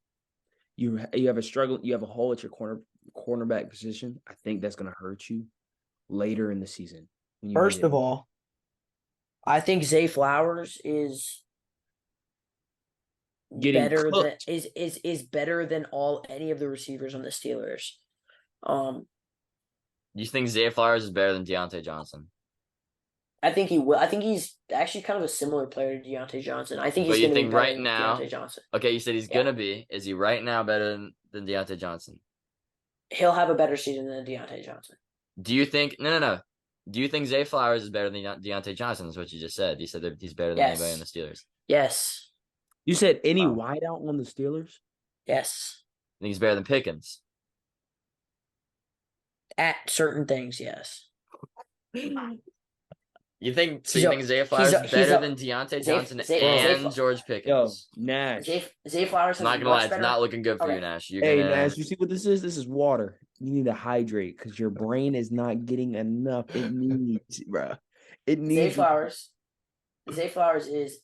Speaker 3: You have a struggle. You have a hole at your cornerback position. I think that's going to hurt you later in the season.
Speaker 1: First of all, I think Zay Flowers is is better than any of the receivers on the Steelers.
Speaker 2: You think Zay Flowers is better than Deontay Johnson?
Speaker 1: I think he will. I think he's actually kind of a similar player to Deontay Johnson. I think he's going to be better
Speaker 2: right
Speaker 1: than
Speaker 2: now,
Speaker 1: Deontay Johnson.
Speaker 2: Okay, you said he's going to be. Is he right now better than Deontay Johnson?
Speaker 1: He'll have a better season than Deontay Johnson.
Speaker 2: Do you think – no. Do you think Zay Flowers is better than Deontay Johnson? Is what you just said. You said that he's better than anybody on the Steelers.
Speaker 1: Yes.
Speaker 3: You said any wideout on the Steelers?
Speaker 1: Yes.
Speaker 2: I think he's better than Pickens.
Speaker 1: At certain things, yes.
Speaker 2: You think Zay Flowers is better than Deontay Johnson and George Pickens?
Speaker 3: Yo, Nash.
Speaker 1: Zay Flowers has
Speaker 2: not gonna lie, it's not looking good for you, Nash.
Speaker 3: Nash, you see what this is? This is water. You need to hydrate because your brain is not getting enough. It needs, bro. It needs.
Speaker 1: Zay Flowers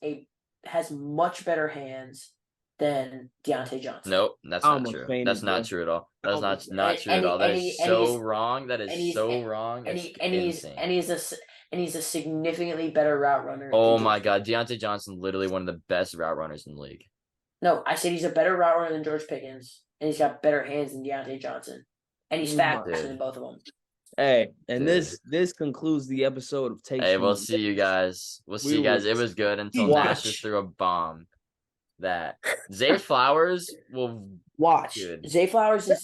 Speaker 1: has much better hands than Deontay Johnson.
Speaker 2: Nope, that's not true. That's not true at all. That's not true at all. That is so wrong. That is so wrong.
Speaker 1: And he's a significantly better route runner.
Speaker 2: Oh my God, Deontay Johnson, literally one of the best route runners in the league.
Speaker 1: No, I said he's a better route runner than George Pickens, and he's got better hands than Deontay Johnson, and he's faster than both of them.
Speaker 3: Hey, and this concludes the episode of Take.
Speaker 2: Hey, we'll see you guys. It was good until Nash just threw a bomb. That Zay Flowers will
Speaker 1: watch.
Speaker 2: Dude.
Speaker 1: Zay Flowers is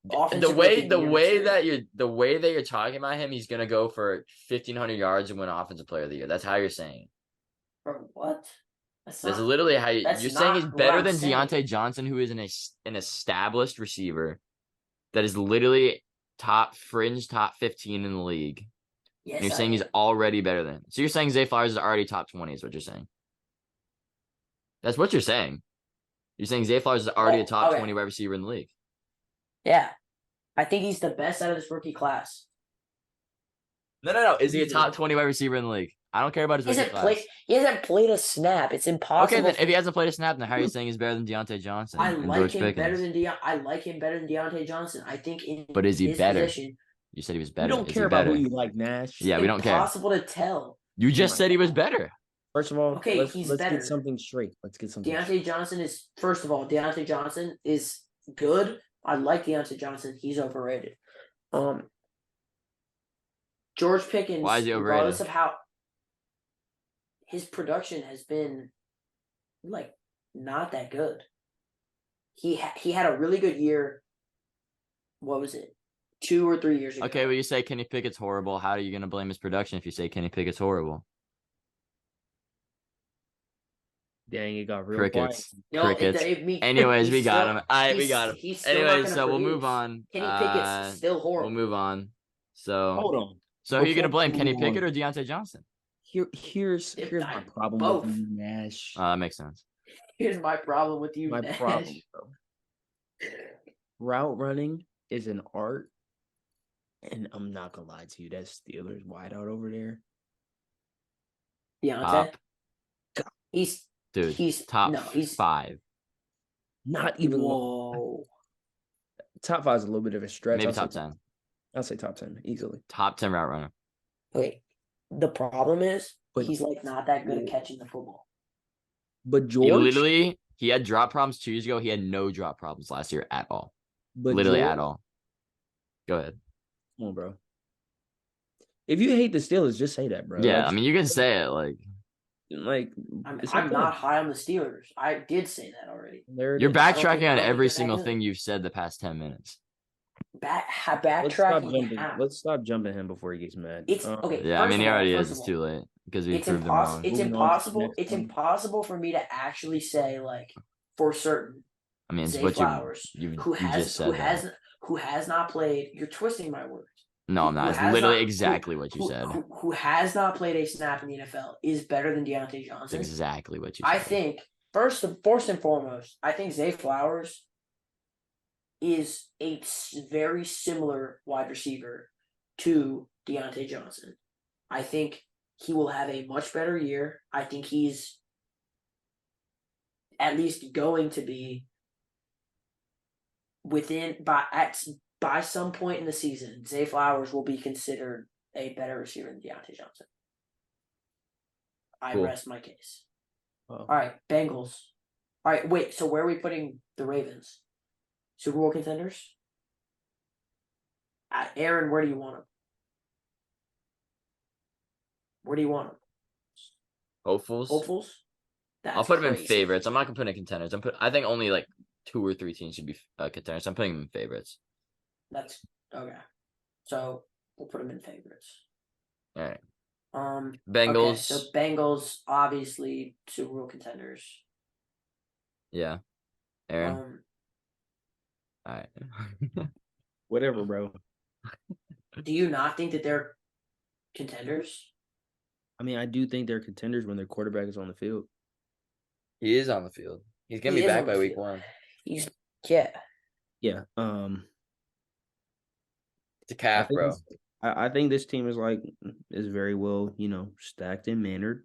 Speaker 2: the way that you're talking about him, he's gonna go for 1,500 yards and win Offensive Player of the Year. That's how you're saying.
Speaker 1: For what?
Speaker 2: That's literally how you're saying he's better than Deontay Johnson, who is an established receiver that is literally top 15 in the league.
Speaker 1: Yes,
Speaker 2: and you're saying he's already better than him. So you're saying Zay Flowers is already top 20 is what you're saying. That's what you're saying. You're saying Zay Flowers is already a top 20 wide receiver in the league.
Speaker 1: Yeah. I think he's the best out of this rookie class.
Speaker 2: No. Is he a top 20 wide receiver in the league? I don't care about his rookie class.
Speaker 1: He hasn't played a snap. It's impossible.
Speaker 2: Okay, then if he hasn't played a snap, then how are you saying he's better than Deontay Johnson?
Speaker 1: I like him better than Deontay Johnson. I think
Speaker 2: but is he better?
Speaker 1: Position,
Speaker 2: you said he was better.
Speaker 3: We don't care about who you like, Nash.
Speaker 2: Yeah, we don't care.
Speaker 1: It's impossible to tell.
Speaker 2: You just said he was better.
Speaker 3: First of all, let's
Speaker 1: better.
Speaker 3: get something straight.
Speaker 1: Deontay Johnson is good. I like Deontay Johnson. He's overrated. George Pickens,
Speaker 2: why is he overrated?
Speaker 1: Regardless of how his production has been, like, not that good. He had a really good year. What was it? 2 or 3 years ago.
Speaker 2: Okay, well, you say Kenny Pickett's horrible. How are you going to blame his production if you say Kenny Pickett's horrible?
Speaker 3: Dang, it got real
Speaker 2: Crickets.
Speaker 3: quiet.
Speaker 2: Crickets. Anyways, we got him. All right, we got him. Anyways, so we'll move on.
Speaker 1: Kenny Pickett's still horrible.
Speaker 2: We'll move on. So
Speaker 3: hold on.
Speaker 2: So who are you going to blame, Kenny Pickett or Deontay Johnson?
Speaker 3: Here's my problem with you, Nash.
Speaker 2: That makes sense.
Speaker 1: Here's my problem with you,
Speaker 3: Nash.
Speaker 1: My
Speaker 3: problem, bro. Route running is an art, and I'm not gonna lie to you. That Steelers wideout over there.
Speaker 1: Deontay. He's
Speaker 2: top 5.
Speaker 3: Not even
Speaker 1: Whoa.
Speaker 3: top 5 is a little bit of a stretch.
Speaker 2: Maybe top 10.
Speaker 3: I'll say top 10 easily.
Speaker 2: Top 10 route runner.
Speaker 1: Wait, the problem is
Speaker 3: But-
Speaker 1: he's like not that good at catching the football.
Speaker 3: But George,
Speaker 2: He had drop problems 2 years ago. He had no drop problems last year at all.
Speaker 3: but
Speaker 2: Literally
Speaker 3: George,
Speaker 2: at all. Go ahead.
Speaker 3: come on, bro. If you hate the Steelers, just say that, bro.
Speaker 2: Yeah,
Speaker 3: Like,
Speaker 2: I mean, you can say it like
Speaker 1: I'm not high on the Steelers. I did say that already.
Speaker 2: you're backtracking on
Speaker 1: I don't
Speaker 2: every
Speaker 1: think they're
Speaker 2: single
Speaker 1: that
Speaker 2: thing you've said the past 10 minutes.
Speaker 1: Backtracking.
Speaker 3: Let's stop jumping him before he gets mad.
Speaker 1: It's okay.
Speaker 2: Yeah, I
Speaker 1: first
Speaker 2: mean,
Speaker 1: of
Speaker 2: he
Speaker 1: all-
Speaker 2: already
Speaker 1: first
Speaker 2: is.
Speaker 1: of
Speaker 2: It's
Speaker 1: all,
Speaker 2: too late because we
Speaker 1: It's
Speaker 2: proved him wrong.
Speaker 1: It's
Speaker 3: Moving on to the
Speaker 1: impossible.
Speaker 3: next
Speaker 1: It's
Speaker 3: one.
Speaker 1: impossible for me to actually say like for certain
Speaker 2: I mean, it's
Speaker 1: Zay
Speaker 2: what
Speaker 1: Flowers,
Speaker 2: you
Speaker 1: who
Speaker 2: just said.
Speaker 1: who has not played. You're twisting my words.
Speaker 2: No, I'm not. It's literally exactly what you said.
Speaker 1: Who has not played a snap in the NFL is better than Deontay
Speaker 2: It's
Speaker 1: Johnson.
Speaker 2: exactly what you said.
Speaker 1: I think first and foremost, I think Zay Flowers is a very similar wide receiver to Deontay Johnson. I think he will have a much better year. I think he's at least going to be by some point in the season, Zay Flowers will be considered a better receiver than Deontay Johnson. I rest my case.
Speaker 3: Oh.
Speaker 1: All right, Bengals. All right, wait. So where are we putting the Ravens? Super Bowl contenders? Aaron, where do you want them? Where do you want them? Hopefuls?
Speaker 2: I'll put them in favorites. I'm not gonna put in contenders. I think only like 2 or 3 teams should be contenders. I'm putting them in favorites.
Speaker 1: That's okay. So we'll put them in favorites.
Speaker 2: All right.
Speaker 1: Bengals.
Speaker 2: Bengals.
Speaker 1: Okay, so Bengals, obviously Super Bowl contenders.
Speaker 2: Yeah. Aaron. All right.
Speaker 3: Whatever, bro.
Speaker 1: Do you not think that they're contenders?
Speaker 3: I mean, I do think they're contenders when their quarterback is on the field.
Speaker 2: He is on the field. He's gonna be back by week 1.
Speaker 1: Yeah.
Speaker 3: Yeah.
Speaker 2: It's a calf, bro.
Speaker 3: I think this team is very well, stacked and mannered.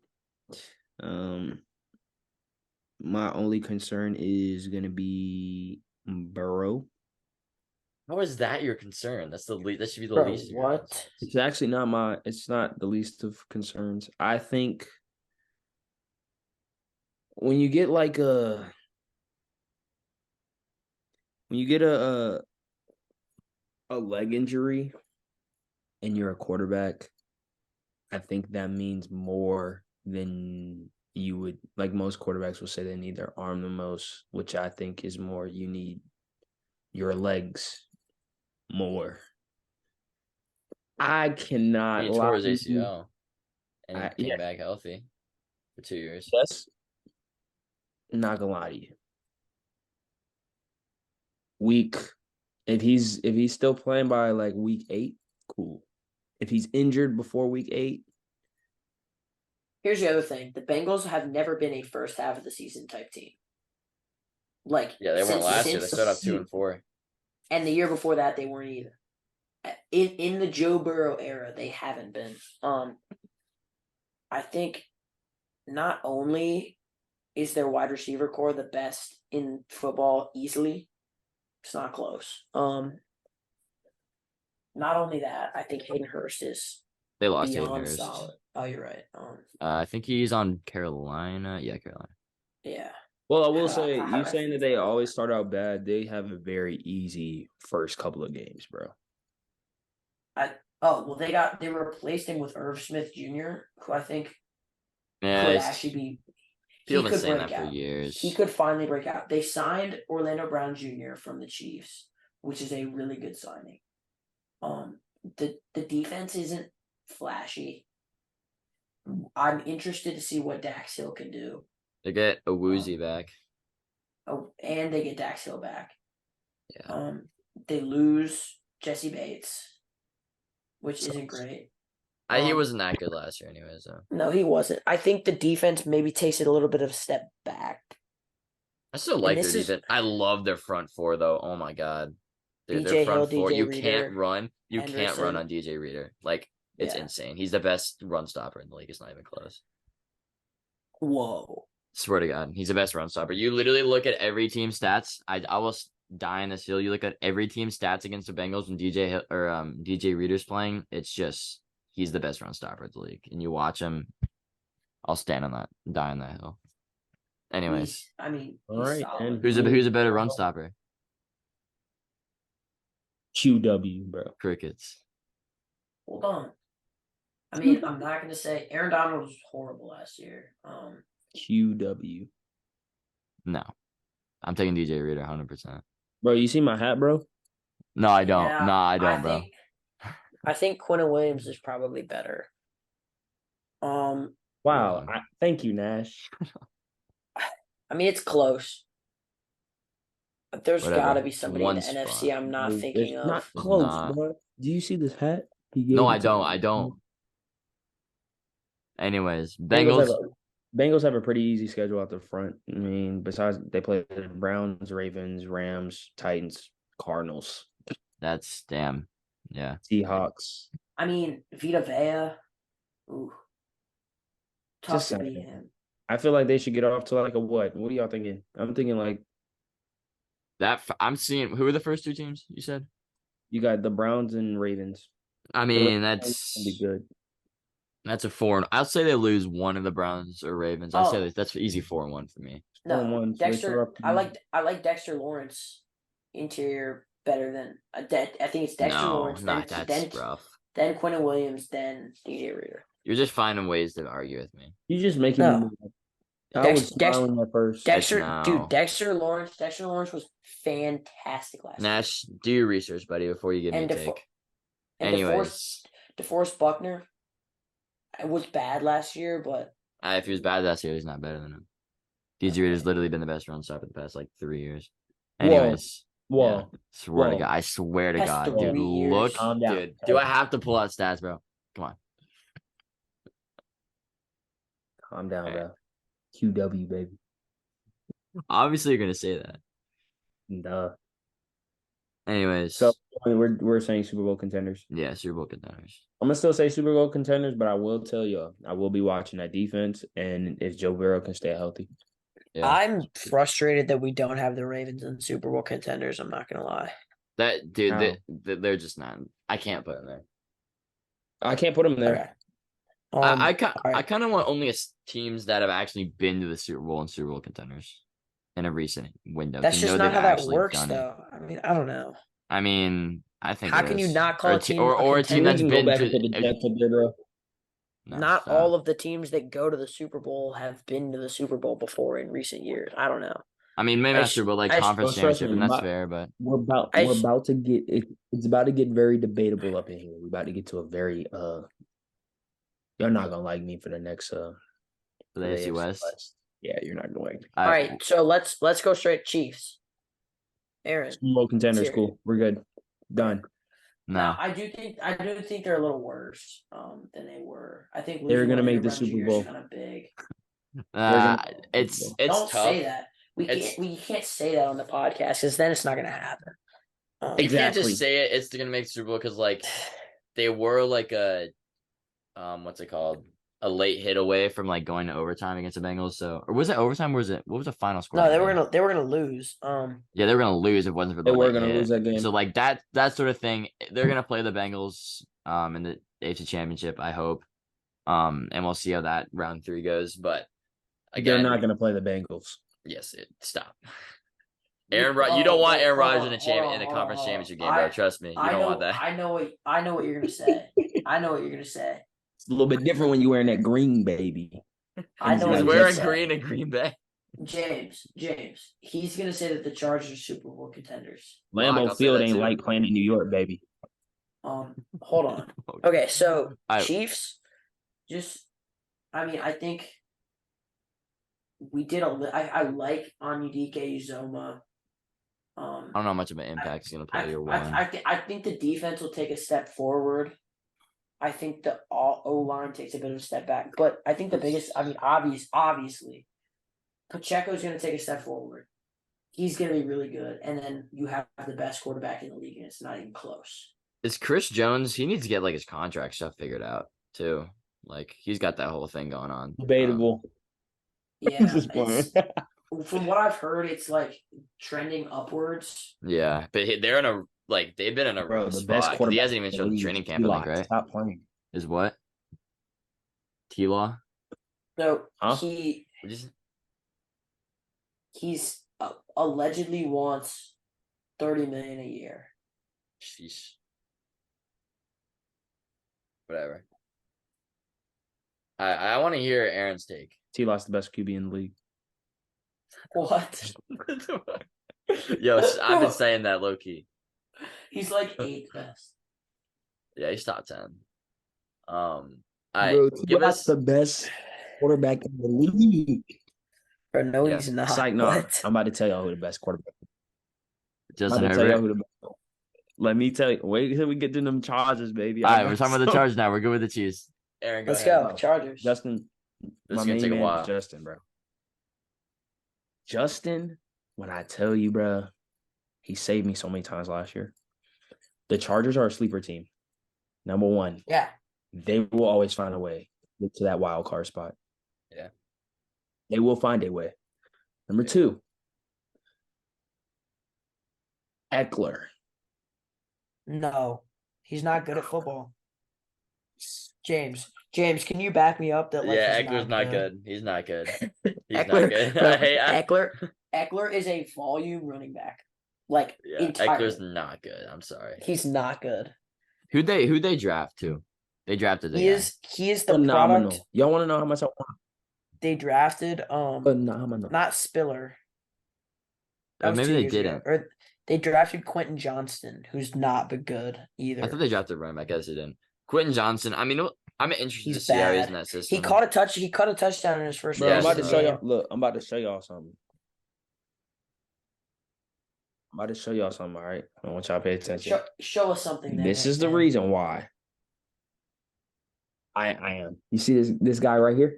Speaker 3: My only concern is gonna be Burrow.
Speaker 2: How is that your concern? That should be the
Speaker 1: Bro,
Speaker 2: least.
Speaker 1: what?
Speaker 3: It's actually not it's not the least of concerns. I think when you get a leg injury and you're a quarterback, I think that means more than you would most quarterbacks will say they need their arm the most, which I think is more you need your legs more. I cannot
Speaker 2: He tore his ACL and he came back healthy for 2 years.
Speaker 3: That's not gonna lie to you. If he's still playing by week 8, cool. If he's injured before week 8.
Speaker 1: Here's the other thing. The Bengals have never been a first half of the season type team.
Speaker 2: They weren't last year. They started off 2-4.
Speaker 1: And the year before that, they weren't either. In the Joe Burrow era, they haven't been. I think not only is their wide receiver core the best in football easily, it's not close. Not only that, I think Hayden Hurst is
Speaker 2: They lost Hayden
Speaker 1: beyond
Speaker 2: Hurst.
Speaker 1: solid. Oh, you're right.
Speaker 2: I think he's on Carolina. Yeah, Carolina.
Speaker 1: Yeah.
Speaker 3: Well, I will say, you saying that they always start out bad, they have a very easy first couple of games, bro.
Speaker 1: They replaced him with Irv Smith Jr., who I think could actually be.
Speaker 2: People have been saying that for years.
Speaker 1: He could finally break out. They signed Orlando Brown Jr. from the Chiefs, which is a really good signing. The defense isn't flashy. I'm interested to see what Dax Hill can do.
Speaker 2: They get a Woozy back.
Speaker 1: Oh, and they get Dax Hill back.
Speaker 2: Yeah.
Speaker 1: They lose Jesse Bates, which isn't great.
Speaker 2: He wasn't that good last year anyway, so.
Speaker 1: No, he wasn't. I think the defense maybe tasted a little bit of a step back.
Speaker 2: I still like their defense. I love their front four, though. Oh, my God.
Speaker 1: DJ
Speaker 2: front
Speaker 1: Hill,
Speaker 2: four.
Speaker 1: DJ
Speaker 2: You
Speaker 1: Reader,
Speaker 2: can't run. You
Speaker 1: Henderson.
Speaker 2: can't run on DJ Reader. It's insane. He's the best run stopper in the league. It's not even close.
Speaker 1: Whoa.
Speaker 2: Swear to God, he's the best run stopper. You literally look at every team stats. I will die in this hill. You look at every team stats against the Bengals when DJ Reader's playing. It's just he's the best run stopper in the league. And you watch him, I'll stand on that, die on that hill. Anyways,
Speaker 1: he's
Speaker 3: All right,
Speaker 1: solid.
Speaker 3: and
Speaker 2: who's a better run stopper?
Speaker 3: QW, bro.
Speaker 2: Crickets.
Speaker 1: Hold on. I mean, I'm not gonna say Aaron Donald was horrible last year.
Speaker 3: QW.
Speaker 2: No, I'm taking DJ Reader 100%.
Speaker 3: Bro, you see my hat, bro?
Speaker 2: No, I don't.
Speaker 1: Yeah,
Speaker 2: No, I don't, bro.
Speaker 1: I think Quentin Williams is probably better.
Speaker 3: Wow.
Speaker 2: Yeah.
Speaker 3: Thank you, Nash.
Speaker 1: I mean, it's close. But there's
Speaker 2: Whatever.
Speaker 1: got to be
Speaker 2: It's
Speaker 1: somebody in
Speaker 2: one
Speaker 1: the
Speaker 2: spot.
Speaker 1: NFC I'm not
Speaker 3: It's
Speaker 1: thinking of.
Speaker 3: not
Speaker 2: It's
Speaker 3: close,
Speaker 2: not.
Speaker 3: bro. Do you see this hat? He gave
Speaker 2: No,
Speaker 3: it
Speaker 2: I
Speaker 3: to
Speaker 2: don't.
Speaker 3: me.
Speaker 2: I don't. Anyways, Bengals.
Speaker 3: Bengals have a pretty easy schedule out the front. I mean, besides they play the Browns, Ravens, Rams, Titans, Cardinals,
Speaker 2: That's damn. Yeah.
Speaker 3: Seahawks.
Speaker 1: I mean, Vita Vea. Ooh. Tough
Speaker 3: Just
Speaker 1: to beat
Speaker 3: saying.
Speaker 1: him.
Speaker 3: I feel like they should get off to like a what? What are y'all thinking? I'm thinking like
Speaker 2: I'm seeing who are the first two teams you said?
Speaker 3: you got the Browns and Ravens.
Speaker 2: I
Speaker 3: The
Speaker 2: mean,
Speaker 3: Ravens can be good.
Speaker 2: that's a 4. I'll say they lose one of the Browns or Ravens. I say
Speaker 1: Oh.
Speaker 2: that's easy 4-1 for me.
Speaker 1: No,
Speaker 3: 4-1, so they throw
Speaker 1: Dexter.
Speaker 3: up-
Speaker 1: I like Dexter Lawrence interior better than I think it's Dexter
Speaker 2: No,
Speaker 1: Lawrence.
Speaker 2: not that's rough.
Speaker 1: Then Quentin Williams. Then DJ Reader.
Speaker 2: You're just finding ways to argue with me.
Speaker 3: You just making
Speaker 1: No.
Speaker 3: me move. I was smiling at first.
Speaker 1: Dexter Lawrence was fantastic last year.
Speaker 2: Nash, do your research, buddy, before you give me a take. Anyways,
Speaker 1: DeForest Buckner was bad last year, but
Speaker 2: if he was bad last year, he's not better than him. DJ Reader's literally been the best run stopper the past like 3 years. Anyways,
Speaker 3: Whoa.
Speaker 2: yeah, swear to God, I swear to
Speaker 1: Past
Speaker 2: God,
Speaker 1: 3
Speaker 2: dude,
Speaker 1: years.
Speaker 2: look,
Speaker 3: Calm down.
Speaker 2: dude. Do I have to pull out stats, bro? Come on.
Speaker 3: Calm down, bro. QW, baby.
Speaker 2: Obviously, you're gonna say that.
Speaker 3: Duh.
Speaker 2: Anyways,
Speaker 3: So we're saying Super Bowl contenders.
Speaker 2: yeah, Super Bowl contenders.
Speaker 3: I'm gonna still say Super Bowl contenders, but I will tell you, I will be watching that defense, and if Joe Burrow can stay healthy.
Speaker 2: Yeah.
Speaker 1: I'm frustrated that we don't have the Ravens in Super Bowl contenders. I'm not gonna lie.
Speaker 2: That dude,
Speaker 3: How?
Speaker 2: they're just not. I can't put them there.
Speaker 3: I can't put him there.
Speaker 1: Okay.
Speaker 2: I
Speaker 1: alright.
Speaker 2: kind of want only teams that have actually been to the Super Bowl and Super Bowl contenders in a recent window.
Speaker 1: That's
Speaker 2: to
Speaker 1: just
Speaker 2: know
Speaker 1: not
Speaker 2: they've
Speaker 1: how that
Speaker 2: actually
Speaker 1: works,
Speaker 2: done it.
Speaker 1: though. I mean, I don't know.
Speaker 2: I mean, I think.
Speaker 1: How
Speaker 2: it
Speaker 1: can you
Speaker 2: is.
Speaker 1: not call a team
Speaker 2: or a team that's
Speaker 3: We can
Speaker 2: been
Speaker 3: go back
Speaker 2: to
Speaker 3: and put the Jets up there, bro.
Speaker 2: No,
Speaker 1: Not
Speaker 2: stop.
Speaker 1: all of the teams that go to the Super Bowl have been to the Super Bowl before in recent years. I don't know.
Speaker 2: I mean, maybe not Super Bowl, like conference
Speaker 3: trust
Speaker 2: championship,
Speaker 3: me,
Speaker 2: and that's
Speaker 3: my-
Speaker 2: fair. But
Speaker 3: We're about to get it's about to get very debatable up in here. We're about to get to a very you're not gonna like me for the next
Speaker 2: for the AFC West,
Speaker 3: Yeah, you're not gonna like me.
Speaker 1: All right, so let's go straight Chiefs. Aaron.
Speaker 3: Super Bowl contenders,
Speaker 1: Serious.
Speaker 3: cool. We're good. Done.
Speaker 2: No,
Speaker 1: Now, I do think they're a little worse than they were. I think
Speaker 3: They're
Speaker 1: losing
Speaker 3: gonna make the
Speaker 1: Brown Jr.
Speaker 3: Super
Speaker 1: is
Speaker 3: Bowl.
Speaker 1: kind of big.
Speaker 2: it's
Speaker 1: Don't
Speaker 2: tough.
Speaker 1: say that. We
Speaker 2: It's-
Speaker 1: can't say that on the podcast because then it's not gonna happen.
Speaker 2: You can't
Speaker 3: Exactly.
Speaker 2: just say it. It's gonna make the Super Bowl because like they were like a what's it called? A late hit away from like going to overtime against the Bengals. So, or was it overtime? Or was it what was the final score?
Speaker 1: No,
Speaker 2: of the game?
Speaker 1: they were gonna lose.
Speaker 2: Yeah, they were gonna lose if it wasn't for the
Speaker 3: They were
Speaker 2: late
Speaker 3: gonna
Speaker 2: hit.
Speaker 3: lose that game.
Speaker 2: So like that sort of thing. They're gonna play the Bengals in the AFC Championship. I hope. And we'll see how that round 3 goes. But again,
Speaker 3: They're not gonna play the Bengals.
Speaker 2: yes, stop. You don't want Aaron Rodgers in a conference championship game, bro. Trust me, you don't want that.
Speaker 1: I know what you're gonna say. I know what you're gonna say.
Speaker 3: It's a little bit different when you're wearing that green, baby.
Speaker 1: I know
Speaker 2: He's
Speaker 1: what
Speaker 2: wearing
Speaker 1: you're gonna
Speaker 2: green
Speaker 1: say.
Speaker 2: in Green Bay.
Speaker 1: James. He's gonna say that the Chargers are Super Bowl contenders.
Speaker 2: I'll
Speaker 3: Lambeau
Speaker 2: say
Speaker 3: Field
Speaker 2: that
Speaker 3: ain't
Speaker 2: too.
Speaker 3: like playing in New York, baby.
Speaker 1: Hold on. Okay, so
Speaker 2: I-
Speaker 1: Chiefs. I think we did I like Onudike Uzoma.
Speaker 2: I don't know how much of an impact he's gonna play year one.
Speaker 1: I think the defense will take a step forward. I think the O-line takes a bit of a step back. But I think the biggest, obviously, Pacheco's going to take a step forward. He's going to be really good. And then you have the best quarterback in the league, and it's not even close.
Speaker 2: Is Chris Jones? He needs to get like his contract stuff figured out too. Like he's got that whole thing going on.
Speaker 3: Debatable.
Speaker 1: Yeah,
Speaker 3: Just playing.
Speaker 1: from what I've heard, it's like trending upwards.
Speaker 2: Yeah, but they're in a they've been in a
Speaker 3: Bro,
Speaker 2: rough
Speaker 3: the best
Speaker 2: spot because he
Speaker 3: quarterback
Speaker 2: hasn't even
Speaker 3: in the
Speaker 2: showed the
Speaker 3: league
Speaker 2: training
Speaker 3: is
Speaker 2: camp. I think,
Speaker 3: Eli.
Speaker 2: right?
Speaker 3: Stop playing.
Speaker 2: Is what? T-Law?
Speaker 1: No,
Speaker 3: Huh?
Speaker 1: he's allegedly wants 30 million a year.
Speaker 2: Sheesh. Whatever. I want to hear Aaron's take.
Speaker 3: T-Law's the best QB in the league.
Speaker 1: What?
Speaker 2: Yo, I've been saying that low key.
Speaker 1: He's like 8th best.
Speaker 2: Yeah, he's top 10.
Speaker 3: Bro,
Speaker 2: give
Speaker 3: T-Law's
Speaker 2: us
Speaker 3: the best quarterback in the league.
Speaker 1: Or no,
Speaker 2: Yeah.
Speaker 1: he's not.
Speaker 3: Psych, no.
Speaker 1: What?
Speaker 3: I'm about to tell y'all who the best quarterback is.
Speaker 2: Justin
Speaker 3: I'm about to tell y'all
Speaker 2: Herbert.
Speaker 3: who the best. Let me tell you. Wait until we get to them Chargers, baby.
Speaker 2: All right, we're talking about the Chargers now. We're good with the Chiefs. Aaron, go
Speaker 1: Let's
Speaker 2: ahead.
Speaker 1: go, Chargers.
Speaker 3: Justin,
Speaker 2: This
Speaker 3: my
Speaker 2: is gonna
Speaker 3: main
Speaker 2: take a
Speaker 3: man
Speaker 2: while.
Speaker 3: is Justin, bro. Justin, when I tell you, bro, he saved me so many times last year. The Chargers are a sleeper team. Number one,
Speaker 1: Yeah.
Speaker 3: they will always find a way to get to that wild card spot.
Speaker 2: Yeah.
Speaker 3: They will find a way. Number two, Eckler.
Speaker 1: No, he's not good at football. James, can you back me up that like
Speaker 2: Yeah,
Speaker 1: he's
Speaker 2: Eckler's not good. He's not good. He's
Speaker 1: Eckler,
Speaker 2: not good.
Speaker 1: bro,
Speaker 2: Hey,
Speaker 1: Eckler is a volume running back. Like
Speaker 2: yeah,
Speaker 1: entirely.
Speaker 2: Eckler's not good. I'm sorry.
Speaker 1: He's not good.
Speaker 2: Who'd they draft to? They drafted the
Speaker 1: He
Speaker 2: guy.
Speaker 1: is the
Speaker 3: Phenomenal.
Speaker 1: product.
Speaker 3: Y'all want to know how much I want?
Speaker 1: They drafted
Speaker 3: Phenomenal.
Speaker 1: not Spiller. That was
Speaker 2: Maybe
Speaker 1: 2
Speaker 2: they
Speaker 1: years ago.
Speaker 2: didn't.
Speaker 1: Or they drafted Quentin Johnston, who's not good either.
Speaker 2: I thought they drafted running back. I guess they didn't. Quentin Johnson. I mean, I'm interested to
Speaker 1: He's
Speaker 2: see how he is
Speaker 1: bad.
Speaker 2: in that system.
Speaker 1: He caught a touchdown in his first
Speaker 3: Bro, I'm about to
Speaker 1: preseason
Speaker 3: show
Speaker 1: game.
Speaker 3: y'all. Look, I'm about to show y'all something. I'm about to show y'all something, all right? I want y'all to pay attention.
Speaker 1: Show us something.
Speaker 3: This is the reason why I am. You see this guy right here?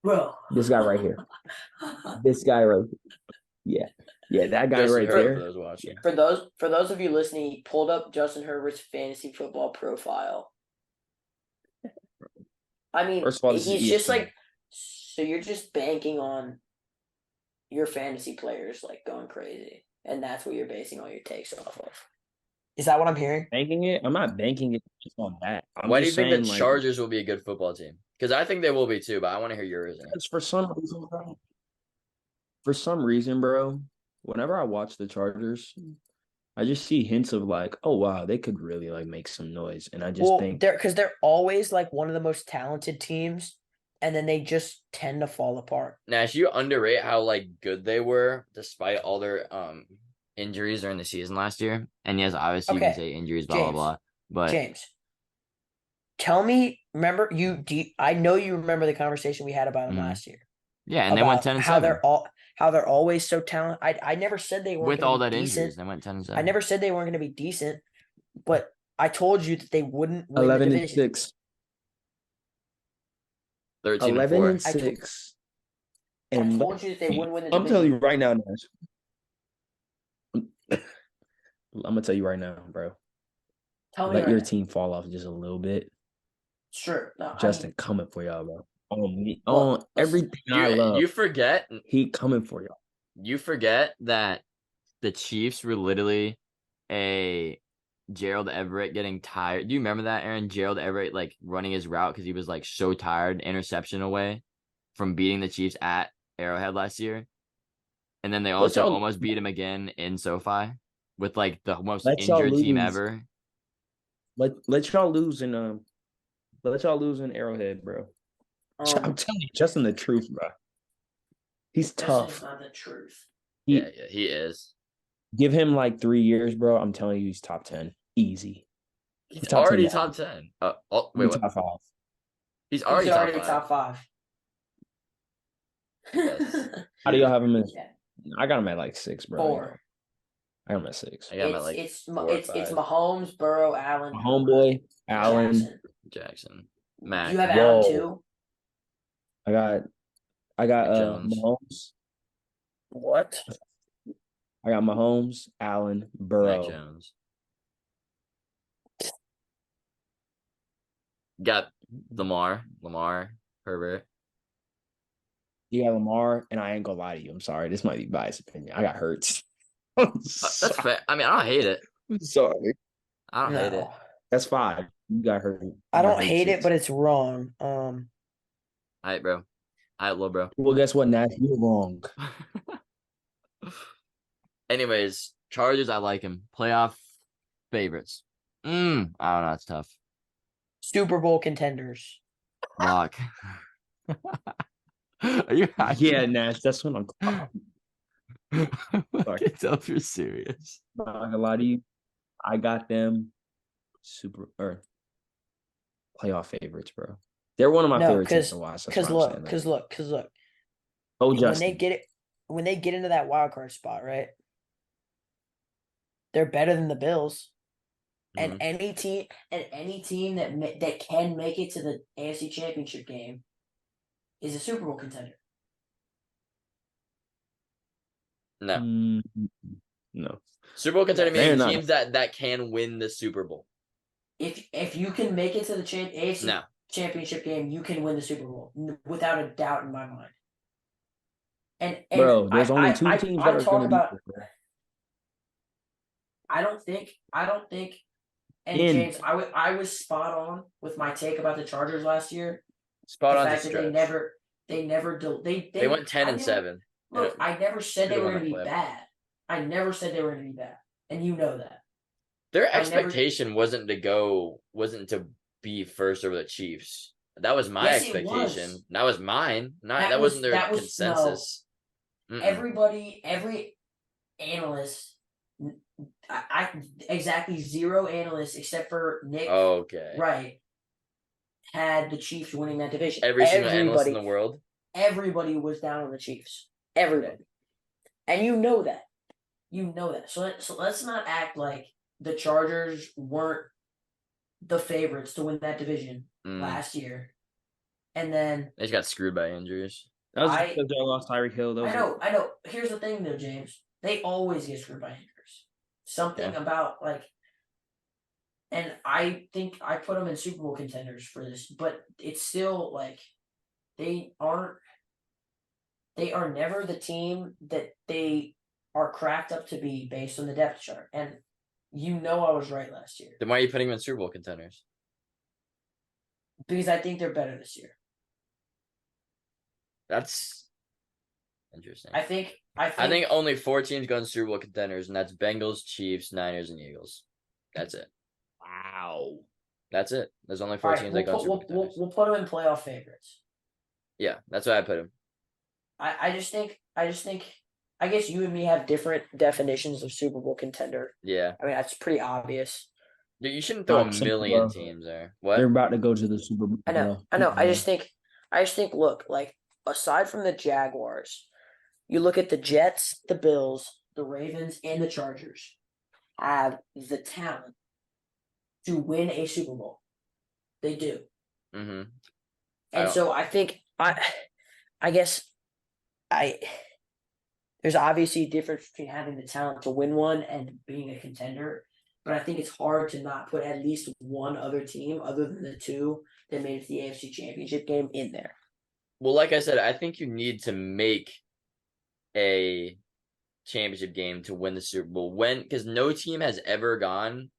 Speaker 1: Bro.
Speaker 3: This guy right here. This guy right here. Yeah, that guy
Speaker 2: Justin
Speaker 3: right
Speaker 2: Herbert,
Speaker 3: there.
Speaker 2: For those watching.
Speaker 1: For those of you listening, he pulled up Justin Herbert's fantasy football profile. I mean,
Speaker 3: First of all, this
Speaker 1: he's
Speaker 3: is
Speaker 1: just
Speaker 3: ESPN.
Speaker 1: like, so you're just banking on your fantasy players like going crazy, and that's what you're basing all your takes off of. Is that what I'm hearing?
Speaker 3: Banking it? I'm not banking it just on that.
Speaker 2: Why do you think the Chargers will be a good football team? Because I think they will be too, but I want to hear your reasoning.
Speaker 3: Because for some reason, bro, whenever I watch the Chargers, I just see hints of like, oh wow, they could really like make some noise, and I just think
Speaker 1: they're always like one of the most talented teams, and then they just tend to fall apart.
Speaker 2: Nash, you underrate how like good they were despite all their injuries during the season last year. And yes, obviously you can say injuries, blah blah blah. But
Speaker 1: James, tell me, remember I know you remember the conversation we had about them last year.
Speaker 2: Yeah, and they went 10-7.
Speaker 1: How they're always so talented. I never said they weren't
Speaker 2: with all that
Speaker 1: decent.
Speaker 2: injuries. They went 10-7.
Speaker 1: I never said they weren't going to be decent, but I told you that they wouldn't win
Speaker 3: 11-6.
Speaker 2: 13-4.
Speaker 3: 11-6.
Speaker 1: And I told you that they wouldn't win the division.
Speaker 3: I'm telling you right now, Nash. I'm gonna tell you right now, bro. Let your team fall off just a little bit.
Speaker 1: Sure. No,
Speaker 3: Justin coming for y'all, bro. On everything I love.
Speaker 2: You forget
Speaker 3: he coming for y'all.
Speaker 2: You forget that the Chiefs were literally a Gerald Everett getting tired. Do you remember that, Aaron? Gerald Everett like running his route because he was like so tired, interception away from beating the Chiefs at Arrowhead last year. And then they also almost beat him again in SoFi with like the most injured team ever.
Speaker 3: Let y'all lose in Arrowhead, bro. I'm telling you, Justin, the truth, bro. He's tough.
Speaker 1: Not the truth.
Speaker 2: Yeah, he is.
Speaker 3: Give him like 3 years, bro. I'm telling you, he's top 10. Easy.
Speaker 2: He's already top 10. Wait, what?
Speaker 3: Top 5.
Speaker 2: He's already
Speaker 1: top 5.
Speaker 2: Yes.
Speaker 3: How do y'all have him in? I got him at like 6, bro.
Speaker 1: 4.
Speaker 3: I got him at 6.
Speaker 2: I got him at like
Speaker 1: it's Mahomes, Burrow, Allen.
Speaker 3: My homeboy, Allen.
Speaker 2: Jackson. Mac.
Speaker 1: You have Allen too?
Speaker 3: I got Mahomes.
Speaker 1: What?
Speaker 3: I got Mahomes, Allen, Burrow.
Speaker 2: Mac Jones. Got Lamar, Herbert.
Speaker 3: You got Lamar, and I ain't gonna lie to you. I'm sorry. This might be biased opinion. I got Hurts. I'm
Speaker 2: That's fair. I mean, I don't hate it.
Speaker 3: sorry.
Speaker 2: I don't hate it.
Speaker 1: No,
Speaker 3: That's 5. You got Hurt.
Speaker 1: I don't hate it, but it's wrong.
Speaker 2: All right, bro. All right, little bro.
Speaker 3: Well, guess what, Nash? You're wrong.
Speaker 2: Anyways, Chargers, I like him. Playoff favorites. I don't know. It's tough.
Speaker 1: Super Bowl contenders.
Speaker 2: Lock. Are you happy?
Speaker 3: Yeah, Nash. That's what I'm.
Speaker 2: I can tell if you're serious.
Speaker 3: Not gonna lie to you. I got them super or playoff favorites, bro. They're one of my favorite teams to watch.
Speaker 1: Because look.
Speaker 3: Oh,
Speaker 1: When
Speaker 3: Justin.
Speaker 1: when they get into that wild card spot, right? They're better than the Bills. And any team that can make it to the AFC Championship game is a Super Bowl contender.
Speaker 2: No.
Speaker 3: No.
Speaker 2: Super Bowl contender
Speaker 3: They're
Speaker 2: means
Speaker 3: not.
Speaker 2: teams that can win the Super Bowl.
Speaker 1: If you can make it to the AFC Championship game, you can win the Super Bowl without a doubt in my mind. And
Speaker 3: Bro, there's only 2 teams that are going to be.
Speaker 1: I don't think. And James, I was spot on with my take about the Chargers last year.
Speaker 2: Spot on.
Speaker 1: The fact that they
Speaker 2: went 10-7.
Speaker 1: Look, I never said they were going to be bad. I never said they were going to be bad, and you know that.
Speaker 2: Their expectation wasn't to be first over the Chiefs. That was my expectation. That was mine. That wasn't their consensus.
Speaker 1: No. Every analyst. I exactly 0 analysts except for Nick.
Speaker 2: Okay.
Speaker 1: Right. Had the Chiefs winning that division.
Speaker 2: Every single analyst in the world.
Speaker 1: Everybody was down on the Chiefs. Everybody. And you know that. So let's not act like the Chargers weren't the favorites to win that division last year. And then
Speaker 2: they just got screwed by injuries.
Speaker 3: That was because they lost Tyreek Hill.
Speaker 1: I know. Here's the thing though, James. They always get screwed by injuries. Something about and I think I put them in Super Bowl contenders for this, but it's still like they are never the team that they are cracked up to be based on the depth chart. And I was right last year.
Speaker 2: Then why are you putting them in Super Bowl contenders?
Speaker 1: Because I think they're better this year.
Speaker 2: That's interesting.
Speaker 1: I think
Speaker 2: only 4 teams go in Super Bowl contenders, and that's Bengals, Chiefs, Niners, and Eagles. That's it.
Speaker 3: Wow.
Speaker 2: That's it. There's only 4 teams that go in Super Bowl contenders.
Speaker 1: We'll put them in playoff favorites.
Speaker 2: Yeah, that's why I put them.
Speaker 1: I just think. I guess you and me have different definitions of Super Bowl contender.
Speaker 2: Yeah.
Speaker 1: I mean, that's pretty obvious.
Speaker 2: You shouldn't throw a million teams there. What?
Speaker 3: They're about to go to the Super Bowl.
Speaker 1: I know. I just think. Look, like aside from the Jaguars. You look at the Jets, the Bills, the Ravens, and the Chargers have the talent to win a Super Bowl. They do.
Speaker 2: Mm-hmm.
Speaker 1: And so I think there's obviously a difference between having the talent to win one and being a contender. But I think it's hard to not put at least one other team other than the 2 that made it to the AFC Championship game in there.
Speaker 2: Well, like I said, I think you need to make a championship game to win the Super Bowl because no team has ever gone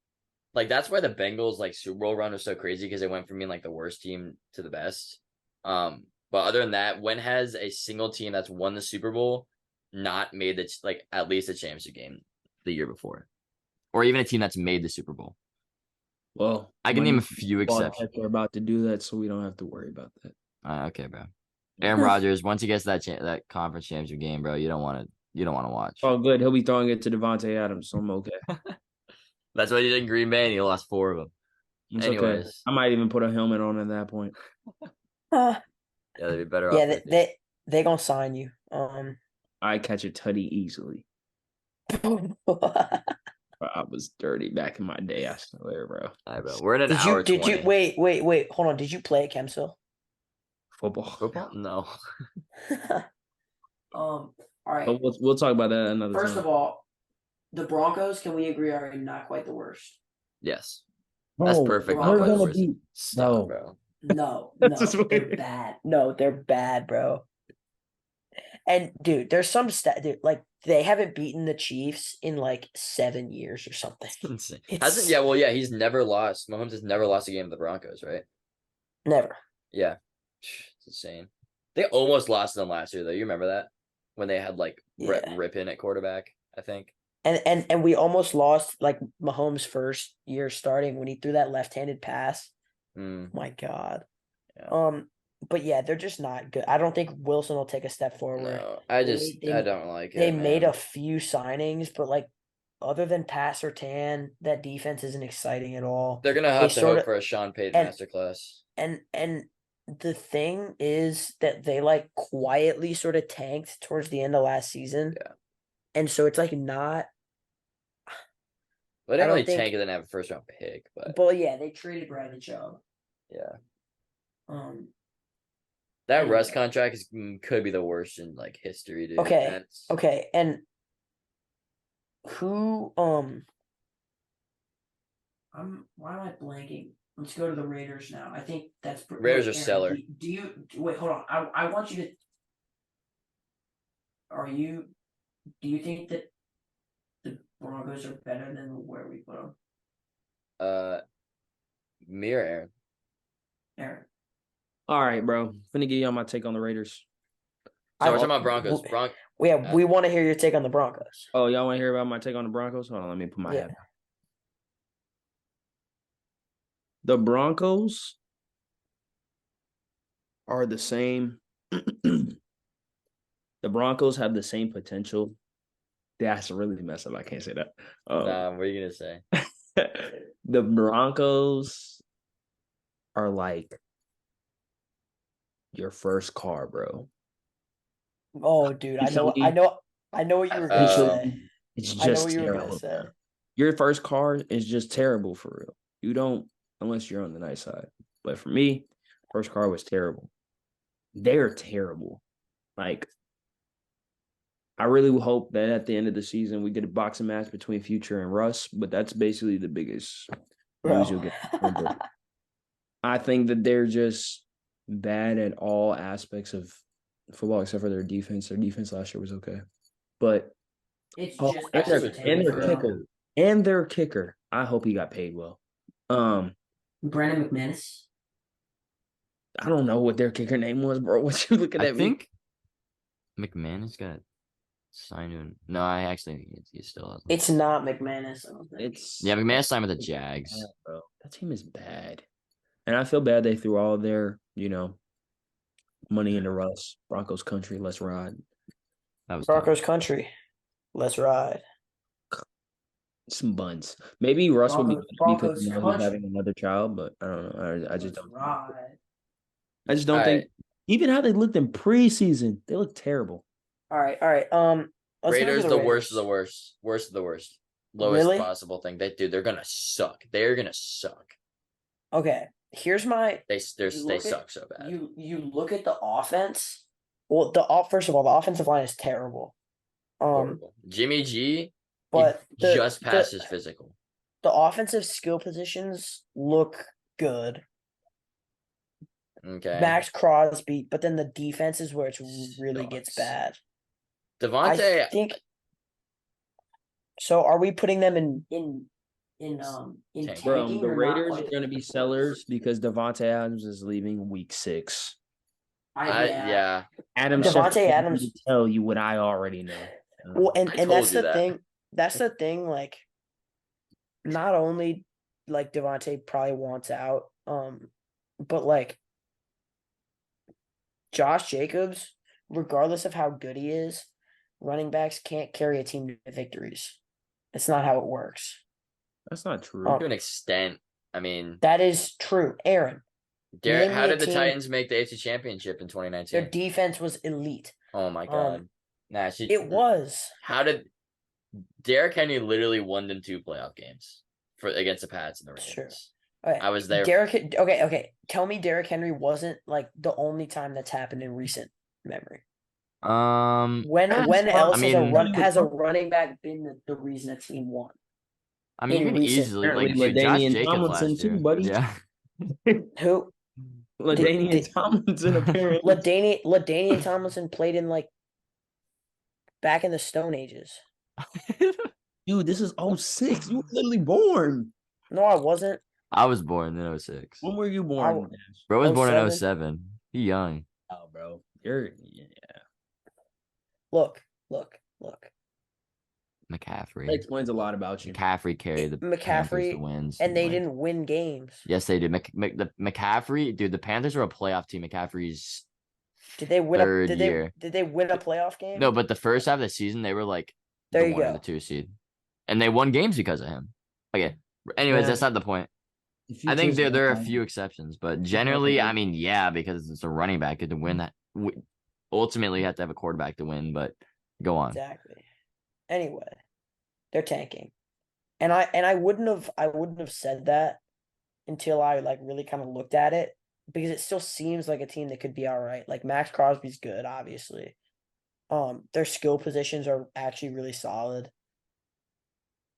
Speaker 2: that's why the Bengals Super Bowl run was so crazy because they went from being the worst team to the best. But other than that, when has a single team that's won the Super Bowl not made at least a championship game the year before, or even a team that's made the Super Bowl?
Speaker 3: Well,
Speaker 2: I can name a few exceptions.
Speaker 3: They're about to do that, so we don't have to worry about that.
Speaker 2: Okay, bro. Aaron Rodgers, once he gets that conference championship game, bro, you don't want to watch.
Speaker 3: Oh, good. He'll be throwing it to Devontae Adams, so I'm okay.
Speaker 2: That's what he did in Green Bay, and he lost 4 of them.
Speaker 3: It's anyways, okay. I might even put a helmet on at that point.
Speaker 2: Yeah, they'd be better off.
Speaker 1: Yeah, they gonna sign you.
Speaker 3: I catch a tutty easily. I was dirty back in my day. I swear, bro.
Speaker 2: All right, bro. We're in an hour.
Speaker 1: Did you wait? Hold on. Did you play at Kempsville?
Speaker 3: Football?
Speaker 2: No.
Speaker 1: All right.
Speaker 3: But we'll talk about that another time.
Speaker 1: First of all, the Broncos, can we agree, are not quite the worst?
Speaker 2: Yes. That's perfect.
Speaker 3: No,
Speaker 2: bro.
Speaker 1: No, they're bad. No, they're bad, bro. And dude, there's some dude, like they haven't beaten the Chiefs in like 7 years or something.
Speaker 2: Insane.
Speaker 1: It's
Speaker 2: He's never lost. Mahomes has never lost a game to the Broncos, right?
Speaker 1: never.
Speaker 2: Yeah. It's insane. They almost lost to them last year, though. You remember that? When they had like Brett
Speaker 1: Yeah.
Speaker 2: Rippon at quarterback, I think.
Speaker 1: And we almost lost like Mahomes' first year starting when he threw that left-handed pass. My God.
Speaker 2: Yeah.
Speaker 1: But yeah, they're just not good. I don't think Wilson will take a step forward.
Speaker 2: No, I don't like it.
Speaker 1: They made
Speaker 2: man.
Speaker 1: a few signings, but like other than Pat Surtain, that defense isn't exciting at all.
Speaker 2: They're gonna have to hope for a Sean Payton
Speaker 1: and
Speaker 2: masterclass.
Speaker 1: and the thing is that they like quietly sort of tanked towards the end of last season.
Speaker 2: Yeah.
Speaker 1: And so it's like not.
Speaker 2: Well, they didn't really tank it and have a first round pick,
Speaker 1: but yeah, they traded Bradley Chubb.
Speaker 2: Yeah.
Speaker 1: That
Speaker 2: anyway. Russ contract could be the worst in like history, dude.
Speaker 1: Okay. Okay. And who why am I blanking? Let's go to the Raiders now. I think that's
Speaker 2: Raiders are seller.
Speaker 1: Do you wait? Hold on. I want you to. Do you think that the Broncos are better than where we put them?
Speaker 2: Me or Aaron?
Speaker 1: Aaron.
Speaker 3: All right, bro. Finna give you my take on the Raiders.
Speaker 2: So we're talking about Broncos.
Speaker 1: We want to hear your take on the Broncos.
Speaker 3: Oh, y'all want to hear about my take on the Broncos? Hold on, let me put my head. The Broncos are the same. The Broncos have the same potential. That's really messed up. I can't say that.
Speaker 2: What are you gonna say?
Speaker 3: The Broncos are like your first car, bro.
Speaker 1: Oh, dude, I know what you were gonna say.
Speaker 3: It's just terrible. Your first car is just terrible for real. You don't, unless you're on the nice side. But for me, first car was terrible. They're terrible. Like, I really hope that at the end of the season we get a boxing match between Future and Russ, but that's basically the biggest news you'll get. I think that they're just bad at all aspects of football except for their defense. Their defense last year was okay. But
Speaker 1: it's
Speaker 3: their kicker. I hope he got paid well.
Speaker 1: Brandon McManus.
Speaker 3: I don't know what their kicker name was, bro. What you looking at?
Speaker 2: I think McManus got signed to him. No, I actually think he still has.
Speaker 1: It's not McManus.
Speaker 2: McManus signed with the Jags.
Speaker 3: Yeah, bro. That team is bad. And I feel bad they threw all their, money into Russ. Broncos country, let's ride.
Speaker 1: Broncos country, let's ride.
Speaker 3: Some buns. Maybe Russ will be
Speaker 1: because
Speaker 3: he's having another child, but I don't know. I just don't. I just don't think. Even how they looked in preseason, they look terrible.
Speaker 1: All right.
Speaker 2: Raiders, the worst of the worst. Worst of the worst. Lowest possible thing. They're gonna suck. They're gonna suck.
Speaker 1: Okay. Here's my.
Speaker 2: They suck so bad.
Speaker 1: You look at the offense. Well, first of all, the offensive line is terrible.
Speaker 2: Horrible. Jimmy G,
Speaker 1: but
Speaker 2: just passes physical.
Speaker 1: The offensive skill positions look good.
Speaker 2: Okay.
Speaker 1: Max Crosby, but then the defense is where it really gets bad.
Speaker 2: Devontae,
Speaker 1: I think. So, are we putting them in
Speaker 3: Bro, the Raiders are going to be sellers because Devontae Adams is leaving week 6.
Speaker 2: Yeah.
Speaker 1: Devontae Adams
Speaker 3: to tell you what I already know.
Speaker 1: Well, and that's the thing. That's the thing. Like, not only like Devontae probably wants out, but like Josh Jacobs, regardless of how good he is, running backs can't carry a team to victories. It's not how it works.
Speaker 3: That's not true.
Speaker 2: To an extent. I mean,
Speaker 1: that is true. Aaron.
Speaker 2: How did the Titans make the AFC Championship in 2019?
Speaker 1: Their defense was elite.
Speaker 2: Oh my God.
Speaker 1: It was.
Speaker 2: How did Derrick Henry literally won them 2 playoff games against the Pats and the Ravens?
Speaker 1: Sure. Okay.
Speaker 2: I was there.
Speaker 1: Okay. Tell me Derrick Henry wasn't like the only time that's happened in recent memory. When else has a running back been the reason a team won?
Speaker 2: I mean, you can easily Josh Jacobs last year.
Speaker 3: Buddy.
Speaker 2: Yeah.
Speaker 1: Who?
Speaker 3: LaDainian Tomlinson apparently.
Speaker 1: LaDainian Tomlinson played in like back in the Stone Ages.
Speaker 3: Dude, this is 06. You were literally born.
Speaker 1: No, I wasn't.
Speaker 2: I was born in 06.
Speaker 3: When were you born?
Speaker 2: Bro was born in
Speaker 1: 07.
Speaker 2: 07. He young.
Speaker 3: Oh, bro.
Speaker 1: Look.
Speaker 2: McCaffrey.
Speaker 3: That explains a lot about you.
Speaker 2: McCaffrey carried the Panthers
Speaker 1: McCaffrey,
Speaker 2: to wins.
Speaker 1: and they didn't win games.
Speaker 2: Yes, they did. The McCaffrey, dude, the Panthers were a playoff team. McCaffrey's
Speaker 1: Did they win
Speaker 2: third
Speaker 1: did
Speaker 2: year.
Speaker 1: They win a playoff game?
Speaker 2: No, but the first half of the season, they were like
Speaker 1: There
Speaker 2: the
Speaker 1: you
Speaker 2: 1
Speaker 1: go.
Speaker 2: and the 2 seed. And they won games because of him. Okay. Anyways,
Speaker 3: Yeah.
Speaker 2: that's not the point. I think there are a few exceptions, but generally, I mean, yeah, because it's a running back to win that. Ultimately, you have to have a quarterback to win, but go on.
Speaker 1: Exactly. Anyway, they're tanking, and I wouldn't have said that until I like really kind of looked at it, because it still seems like a team that could be all right. Like Max Crosby's good, obviously. Their skill positions are actually really solid.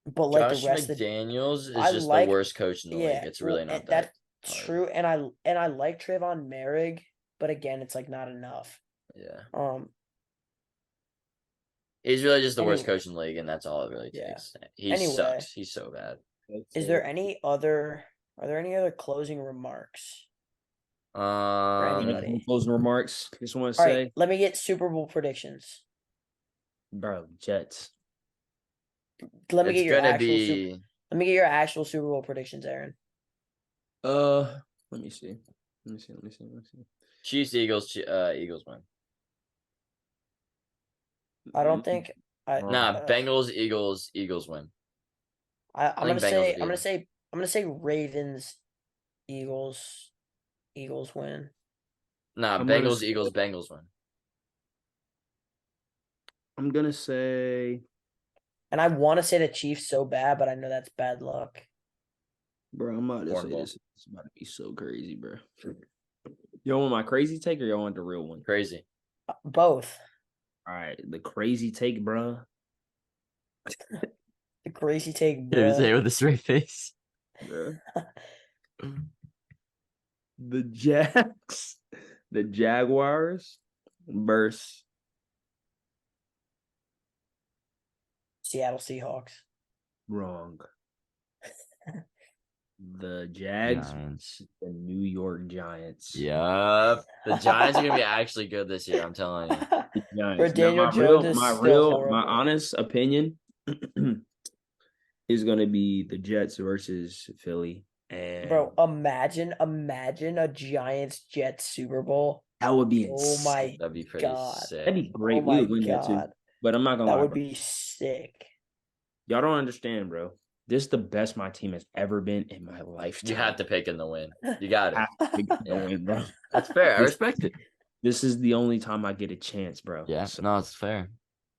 Speaker 1: But like
Speaker 2: Josh
Speaker 1: the rest
Speaker 2: McDaniels
Speaker 1: I
Speaker 2: is just
Speaker 1: like-
Speaker 2: the worst coach in the league. It's really not that.
Speaker 1: That's
Speaker 2: hard.
Speaker 1: true, and I like Trayvon Merrick, but again, it's like not enough.
Speaker 2: Yeah. He's really just the worst
Speaker 1: Anyway.
Speaker 2: coach in the league, and that's all it really
Speaker 1: Yeah.
Speaker 2: takes. He
Speaker 1: Anyway.
Speaker 2: sucks. He's so bad.
Speaker 1: Are there any other closing remarks? anybody?
Speaker 3: Closing remarks. Just want to
Speaker 1: All
Speaker 3: say,
Speaker 1: right, let me get Super Bowl predictions.
Speaker 3: bro, Jets.
Speaker 1: Let me
Speaker 2: It's
Speaker 1: get your
Speaker 2: gonna
Speaker 1: actual
Speaker 2: be.
Speaker 1: let me get your actual Super Bowl predictions, Aaron.
Speaker 3: Let me see.
Speaker 2: Chiefs, Eagles, Eagles win.
Speaker 1: I don't think
Speaker 2: Nah, Bengals, Eagles win.
Speaker 1: I'm
Speaker 2: think
Speaker 1: gonna say
Speaker 2: Bengals
Speaker 1: I'm gonna say Ravens, Eagles win.
Speaker 2: Nah,
Speaker 3: I'm gonna
Speaker 2: Bengals,
Speaker 3: say-
Speaker 2: Eagles, Bengals win.
Speaker 3: I'm gonna say,
Speaker 1: And I want to say the Chiefs so bad, but I know that's bad luck.
Speaker 3: bro, I'm about to say
Speaker 2: Horrible.
Speaker 3: this. It's about to be so crazy, bro. Y'all want my crazy take or y'all want the real one?
Speaker 2: Crazy.
Speaker 1: Both.
Speaker 3: All right, the crazy take, bro.
Speaker 1: The crazy take,
Speaker 2: He was
Speaker 1: bro.
Speaker 2: there with a straight face.
Speaker 3: The Jaguars versus
Speaker 1: Seattle Seahawks.
Speaker 3: wrong. The Jags,
Speaker 2: Giants.
Speaker 3: the New York Giants.
Speaker 2: Yup. The Giants are gonna be actually good this year. I'm telling you.
Speaker 3: The Giants.
Speaker 1: Where Daniel
Speaker 3: Now,
Speaker 1: Jones is
Speaker 3: my
Speaker 1: still horrible.
Speaker 3: honest opinion is gonna be the Jets versus Philly. And
Speaker 1: Bro, imagine a Giants Jets Super Bowl.
Speaker 3: that would be
Speaker 1: Oh
Speaker 3: insane.
Speaker 1: my
Speaker 2: That'd be pretty
Speaker 1: God.
Speaker 2: sick.
Speaker 3: That'd be great.
Speaker 1: Oh
Speaker 3: We
Speaker 1: my
Speaker 3: would win that too.
Speaker 1: God.
Speaker 3: But I'm not gonna
Speaker 1: That
Speaker 3: lie,
Speaker 1: would
Speaker 3: bro.
Speaker 1: be sick.
Speaker 3: Y'all don't understand, bro. This is the best my team has ever been in my lifetime.
Speaker 2: You have to pick in the win. You got it.
Speaker 3: Have to pick the
Speaker 2: Yeah.
Speaker 3: win, bro.
Speaker 2: That's fair. I
Speaker 3: This-
Speaker 2: respect it.
Speaker 3: This is the only time I get a chance, bro.
Speaker 2: Yeah.
Speaker 3: So
Speaker 2: No, it's fair.
Speaker 3: I'm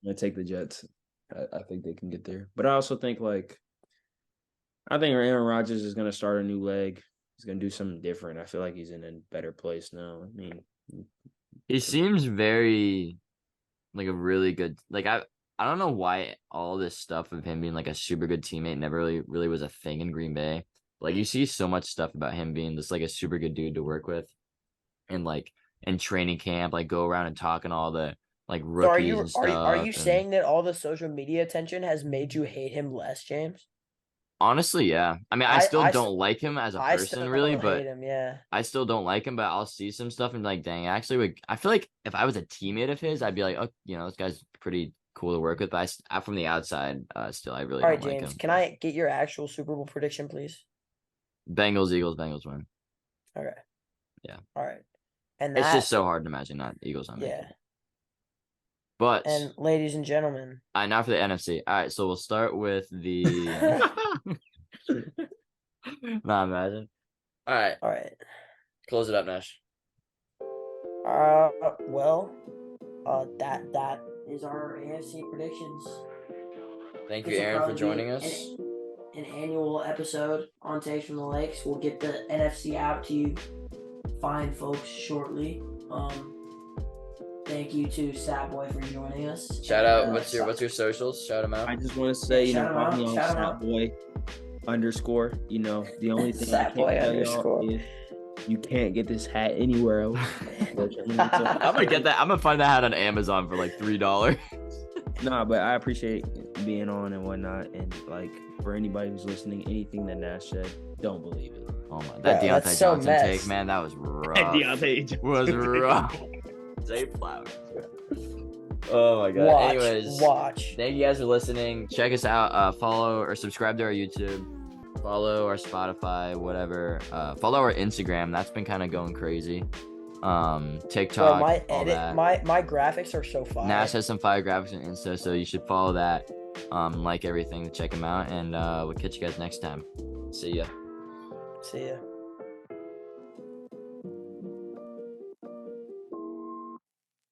Speaker 3: gonna take the Jets. I think they can get there. But I also think I think Aaron Rodgers is gonna start a new leg. He's gonna do something different. I feel like he's in a better place now. I mean,
Speaker 2: He seems very like a really good I don't know why all this stuff of him being like a super good teammate never really was a thing in Green Bay. Like you see so much stuff about him being just like a super good dude to work with, and like in training camp, like go around and talking all the like
Speaker 1: So
Speaker 2: rookies and stuff.
Speaker 1: are you
Speaker 2: and-
Speaker 1: saying that all the social media attention has made you hate him less, James?
Speaker 2: Honestly, yeah. I mean, I still
Speaker 1: I
Speaker 2: don't like him as a
Speaker 1: I
Speaker 2: person,
Speaker 1: still
Speaker 2: really,
Speaker 1: hate
Speaker 2: but
Speaker 1: him, yeah.
Speaker 2: I still don't like him. But I'll see some stuff and be like, dang, I feel like if I was a teammate of his, I'd be like, oh, this guy's pretty cool to work with. But from the outside, still, I really
Speaker 1: All right,
Speaker 2: don't like
Speaker 1: James,
Speaker 2: him.
Speaker 1: can I get your actual Super Bowl prediction, please?
Speaker 2: Bengals win.
Speaker 1: Okay.
Speaker 2: Yeah.
Speaker 1: All right. And
Speaker 2: It's
Speaker 1: that,
Speaker 2: just so hard to imagine not Eagles not making
Speaker 1: yeah.
Speaker 2: it. But
Speaker 1: And ladies and gentlemen,
Speaker 2: now for the NFC. All right, so we'll start with the. Nah, imagine. All right,
Speaker 1: all right.
Speaker 2: close it up, Nash.
Speaker 1: Well, that is our AFC predictions.
Speaker 2: Thank you,
Speaker 1: This will
Speaker 2: Aaron, for
Speaker 1: probably be
Speaker 2: joining us.
Speaker 1: An annual episode on Takes from the Lakes. We'll get the NFC out to you fine folks shortly. Thank you to Sapboy for joining us.
Speaker 2: Shout out. What's your socials? Shout them out.
Speaker 3: I just want to say,
Speaker 1: Yeah, shout 'em
Speaker 3: follow
Speaker 1: out,
Speaker 3: me on
Speaker 1: shout 'em out.
Speaker 3: Sapboy _. The only thing I can't
Speaker 1: Sapboy
Speaker 3: tell
Speaker 1: _
Speaker 3: y'all is you can't get this hat anywhere else.
Speaker 2: I'm gonna get that. I'm gonna find that hat on Amazon for like $3.
Speaker 3: Nah, but I appreciate being on and whatnot. And like for anybody who's listening, anything that Nash said, don't believe it.
Speaker 2: Oh my, that
Speaker 1: Yeah, that's
Speaker 2: Deontay
Speaker 1: so
Speaker 2: Johnson take,
Speaker 1: messed.
Speaker 2: man, that was rough.
Speaker 3: Deontay
Speaker 2: Was rough. Zay Flowers. Oh my god. Anyways,
Speaker 1: Watch.
Speaker 2: thank you guys for listening. Check us out. Follow or subscribe to our YouTube. Follow our Spotify, whatever. Follow our Instagram. That's been kind of going crazy. TikTok,
Speaker 1: Bro,
Speaker 2: all that.
Speaker 1: my graphics are so fire.
Speaker 2: Nash has some fire graphics on Insta, so you should follow that. Like everything to check him out, and we'll catch you guys next time. See ya.
Speaker 1: See ya.